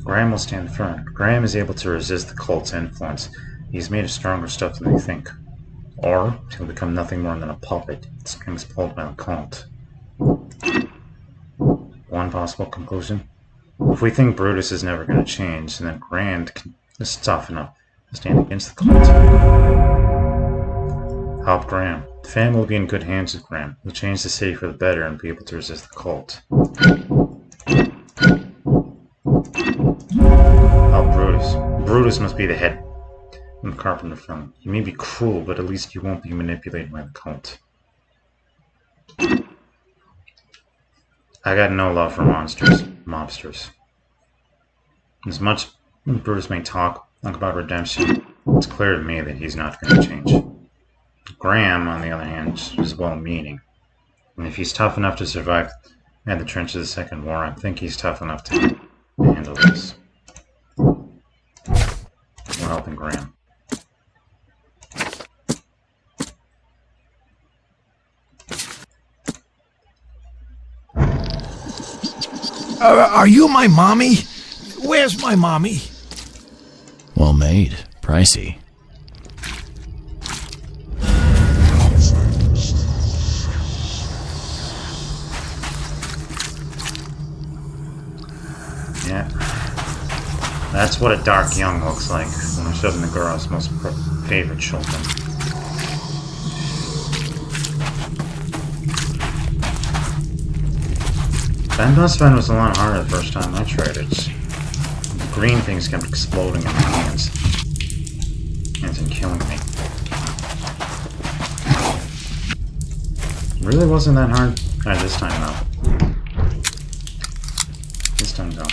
Graham will stand firm. Graham is able to resist the cult's influence. He's made of stronger stuff than they think. Or he'll become nothing more than a puppet, strings pulled by the cult. One possible conclusion? If we think Brutus is never going to change, then Graham is tough enough to stand against the cult. Help Graham. The family will be in good hands with Graham. He'll change the city for the better and be able to resist the cult. Help Brutus. Brutus must be the head in the Carpenter film. You may be cruel, but at least you won't be manipulated by the cult. I got no love for mobsters. As much as Brutus may talk about redemption, it's clear to me that he's not going to change. Graham, on the other hand, is well-meaning. And if he's tough enough to survive at the trenches of the Second War, I think he's tough enough to handle this. We're helping Graham. Are you my mommy? Where's my mommy? Well made. Pricey. Yeah. That's what a dark young looks like when they're shoving the girl's most favorite children. That Bustman was a lot harder the first time I tried it. The green things kept exploding in my hands. And killing me. It really wasn't that hard this time though. This time though.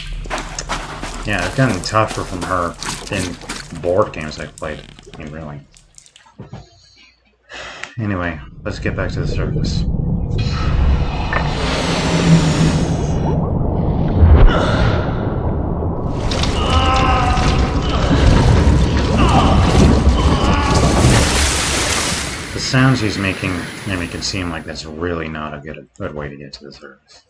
Yeah, it's gotten tougher from her in board games I've played. I mean, really. Anyway, let's get back to the surface. The sounds he's making make it seem like that's really not a good way to get to the surface.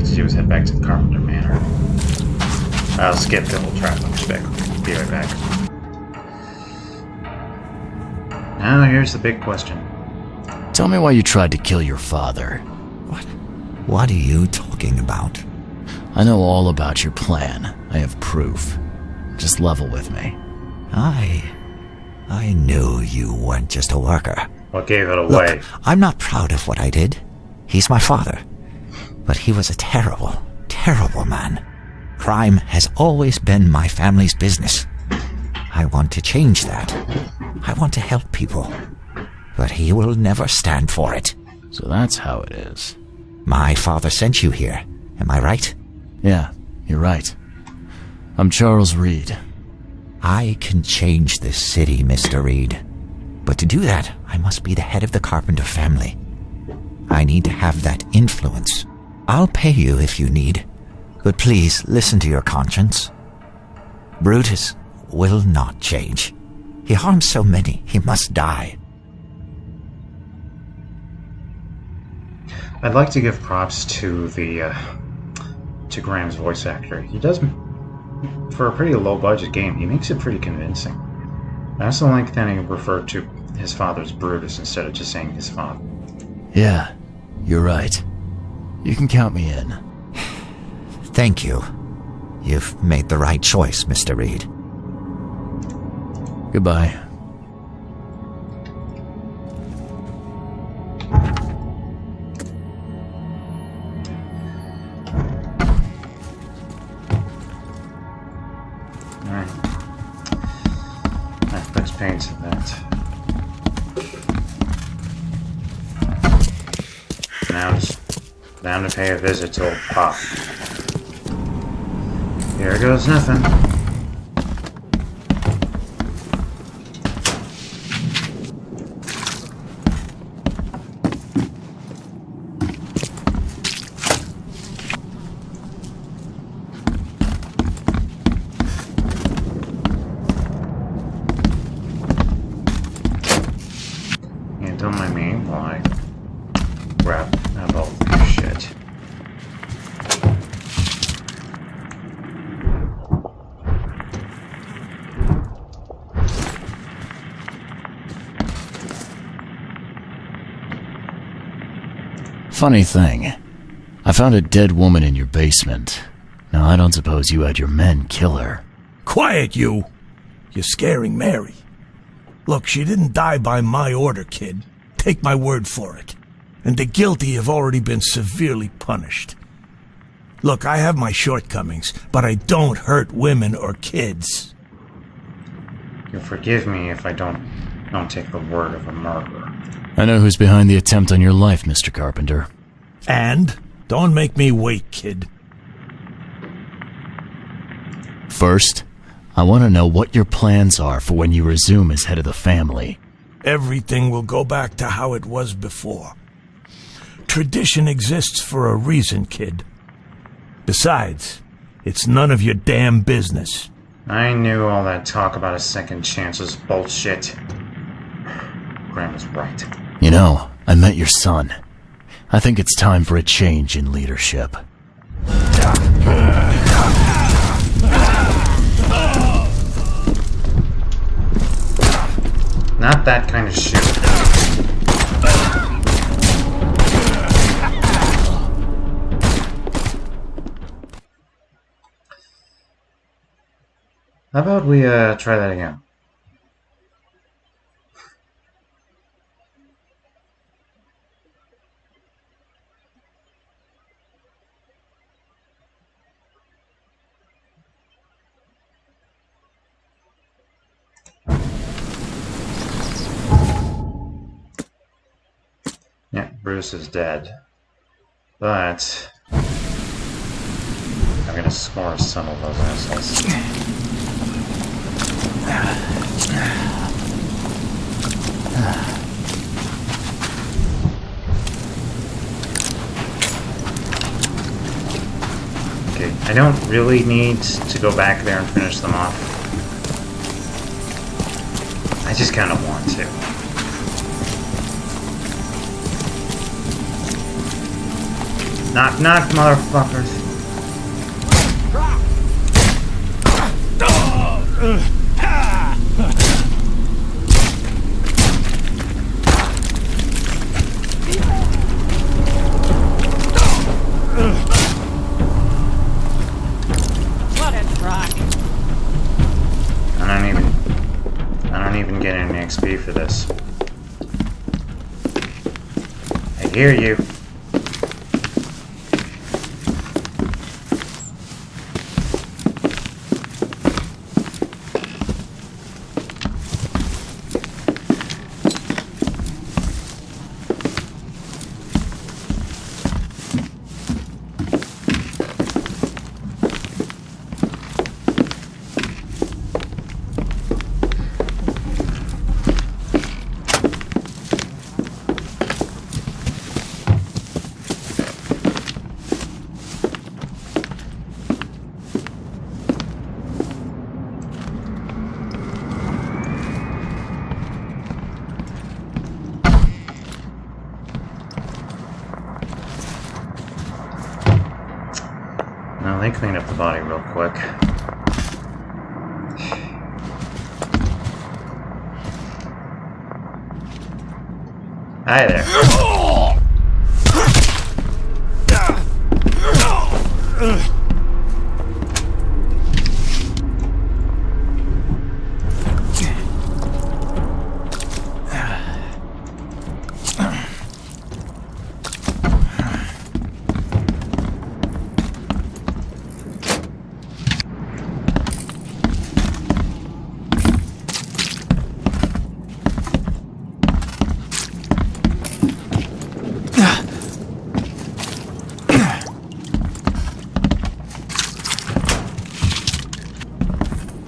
need to do is head back to the Carpenter Manor. I'll skip the whole traveling spec. Be right back. Now here's the big question. Tell me why you tried to kill your father. What are you talking about? I know all about your plan. I have proof. Just level with me. I knew you weren't just a worker. What gave it away? Look, I'm not proud of what I did. He's my father. But he was a terrible, terrible man. Crime has always been my family's business. I want to change that. I want to help people. But he will never stand for it. So that's how it is. My father sent you here. Am I right? Yeah, you're right. I'm Charles Reed. I can change this city, Mr. Reed. But to do that, I must be the head of the Carpenter family. I need to have that influence. I'll pay you if you need. But please, listen to your conscience. Brutus will not change. He harms so many, he must die. I'd like to give props to to Graham's voice actor. He does, for a pretty low-budget game, he makes it pretty convincing. I also like that he referred to his father as Brutus instead of just saying his father. Yeah, you're right. You can count me in. Thank you. You've made the right choice, Mr. Reed. Goodbye. Paints of that. Now it's down to pay a visit to old Pop. Here goes nothing. Don't mind me while I grab all this shit. Funny thing, I found a dead woman in your basement. Now, I don't suppose you had your men kill her. Quiet, you! You're scaring Mary. Look, she didn't die by my order, kid. Take my word for it. And the guilty have already been severely punished. Look, I have my shortcomings, but I don't hurt women or kids. You'll forgive me if I don't take the word of a murderer. I know who's behind the attempt on your life, Mr. Carpenter. And? Don't make me wait, kid. First, I want to know what your plans are for when you resume as head of the family. Everything will go back to how it was before. Tradition exists for a reason, kid. Besides, it's none of your damn business. I knew all that talk about a second chance was bullshit. Graham was right. You know, I met your son. I think it's time for a change in leadership. Not that kind of shit. How about we try that again? Yeah, Bruce is dead. But I'm gonna score some of those assholes. Okay, I don't really need to go back there and finish them off. I just kind of want to. Knock, knock, motherfuckers. What a rock. I don't even get any XP for this. I hear you. No, they cleaned up the body real quick. Hi there.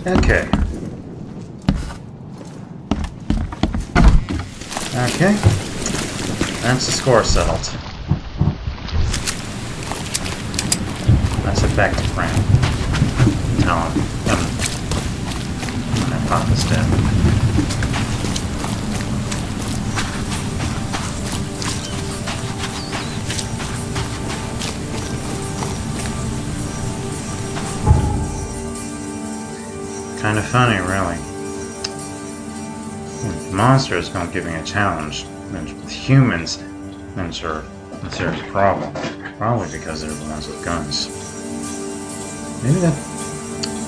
Okay. Okay. That's the score settled. Let's head back to Fran. Tell him. My papa's dead. Kind of funny, really. Monsters don't give me a challenge. And with humans, it's a serious problem. Probably because they're the ones with guns.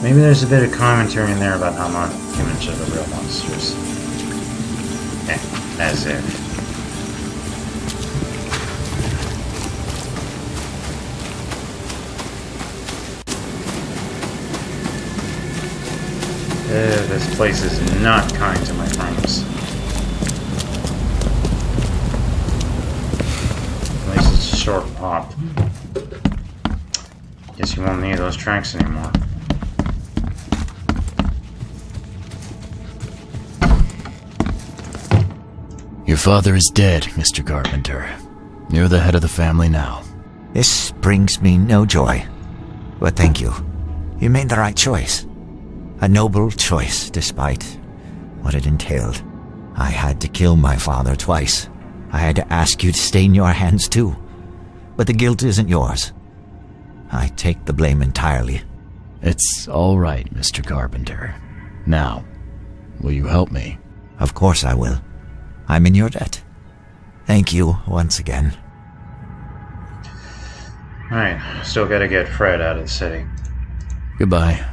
Maybe there's a bit of commentary in there about how not humans are the real monsters. As if. This place is not kind to my frames. At least it's a short pop. Guess you won't need those tracks anymore. Your father is dead, Mr. Carpenter. You're the head of the family now. This brings me no joy. But thank you. You made the right choice. A noble choice, despite what it entailed. I had to kill my father twice. I had to ask you to stain your hands too. But the guilt isn't yours. I take the blame entirely. It's all right, Mr. Carpenter. Now, will you help me? Of course I will. I'm in your debt. Thank you once again. Alright, still gotta get Fred out of the city. Goodbye.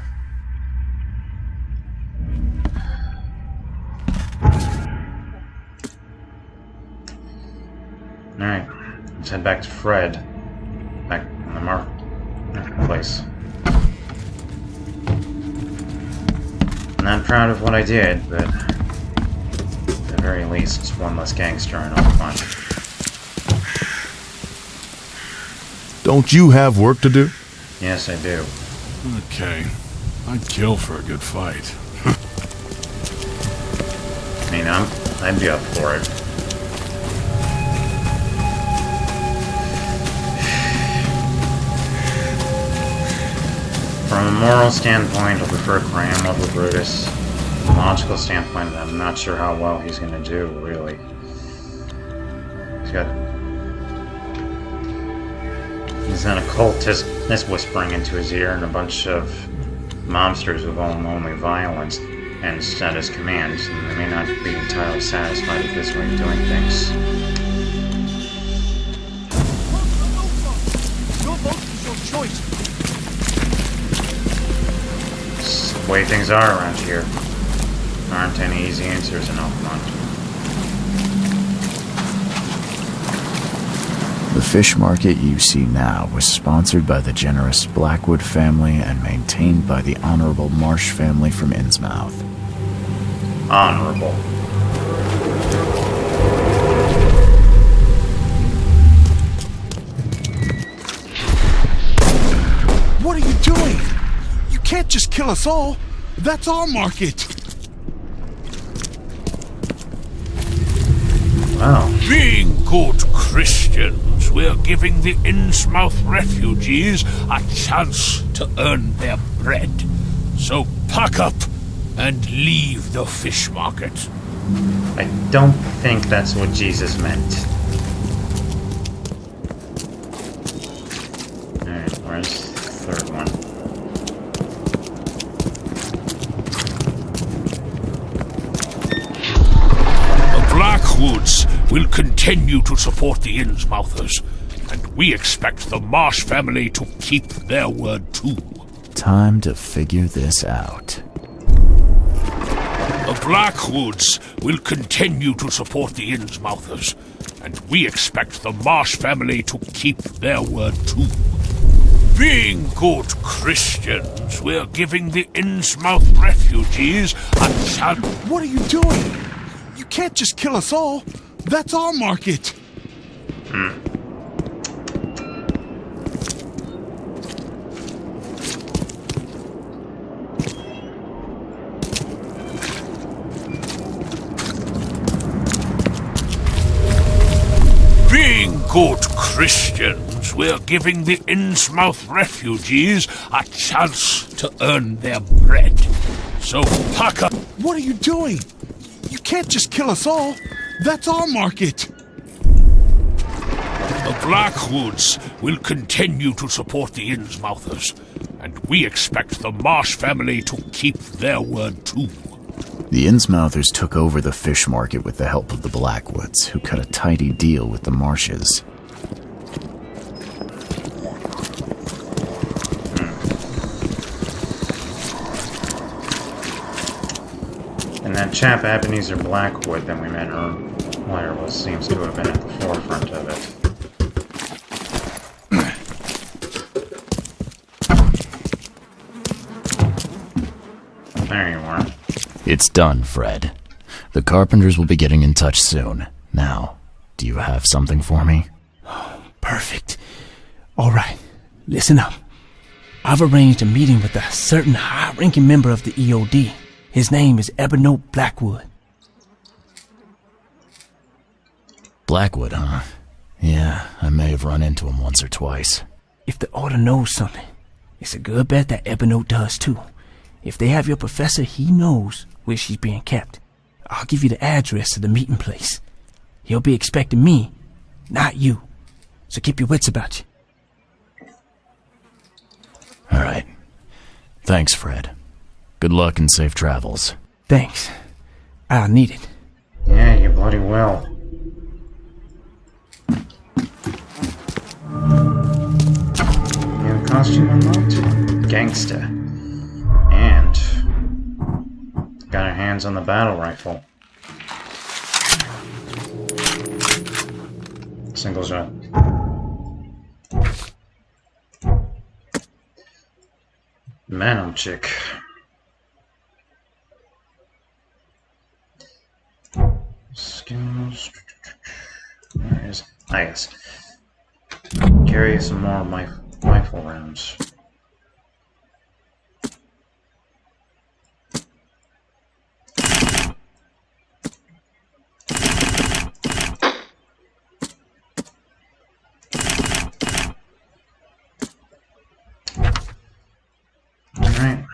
Alright, let's head back to Fred. Back in the marketplace. I'm not proud of what I did, but at the very least, it's one less gangster in Oakmont. Don't you have work to do? Yes, I do. Okay. I'd kill for a good fight. I mean, I'd be up for it. From a moral standpoint, I'll prefer Graham over Brutus. From a logical standpoint, I'm not sure how well he's going to do, really. He's got He's an occultist is whispering into his ear, and a bunch of monsters with only violence and at his command. And they may not be entirely satisfied with this way of doing things. Your vote is your choice. It's the way things are around here. There aren't any easy answers in Oakmont. The fish market you see now was sponsored by the generous Blackwood family and maintained by the Honorable Marsh family from Innsmouth. Honorable. What are you doing? You can't just kill us all. That's our market. Wow. Being good Christians, we're giving the Innsmouth refugees a chance to earn their bread. So pack up and leave the fish market. I don't think that's what Jesus meant. Alright, where's the third one? The Blackwoods will continue to support the Innsmouthers, and we expect the Marsh family to keep their word too. Time to figure this out. The Blackwoods will continue to support the Innsmouthers, and we expect the Marsh family to keep their word too. Being good Christians, we're giving the Innsmouth refugees a chance. What are you doing? You can't just kill us all. That's our market. Being good Christians, we're giving the Innsmouth refugees a chance to earn their bread. So pack up. What are you doing? You can't just kill us all. That's our market. The Blackwoods will continue to support the Innsmouthers, and we expect the Marsh family to keep their word too. The Innsmouthers took over the fish market with the help of the Blackwoods, who cut a tidy deal with the Marshes. And that chap Ebenezer Blackwood that we met earlier seems to have been at the forefront of it. There you are. It's done, Fred. The carpenters will be getting in touch soon. Now, do you have something for me? Perfect. All right, listen up. I've arranged a meeting with a certain high-ranking member of the EOD. His name is Ebenote Blackwood. Blackwood, huh? Yeah, I may have run into him once or twice. If the Order knows something, it's a good bet that Ebenote does too. If they have your professor, he knows where she's being kept. I'll give you the address to the meeting place. He'll be expecting me, not you. So keep your wits about you. All right. Thanks, Fred. Good luck and safe travels. Thanks. I'll need it. Yeah, you bloody will. New costume unlocked? Gangsta. And got our hands on the battle rifle. Single shot. Venom chick. Skills. Where is? Ah, yes. Carry some more of my rifle rounds. Alright.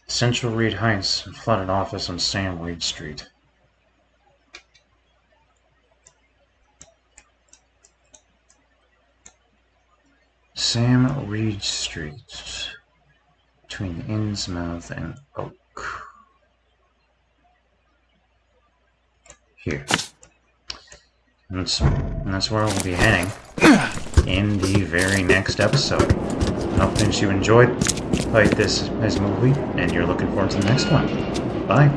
Central Reed Heights, flooded office on Sandweed Street. Sam Reed Street, between the Inn's Mouth and Oak. Here. And that's where we'll be heading in the very next episode. Hoping you enjoyed this movie, and you're looking forward to the next one. Bye.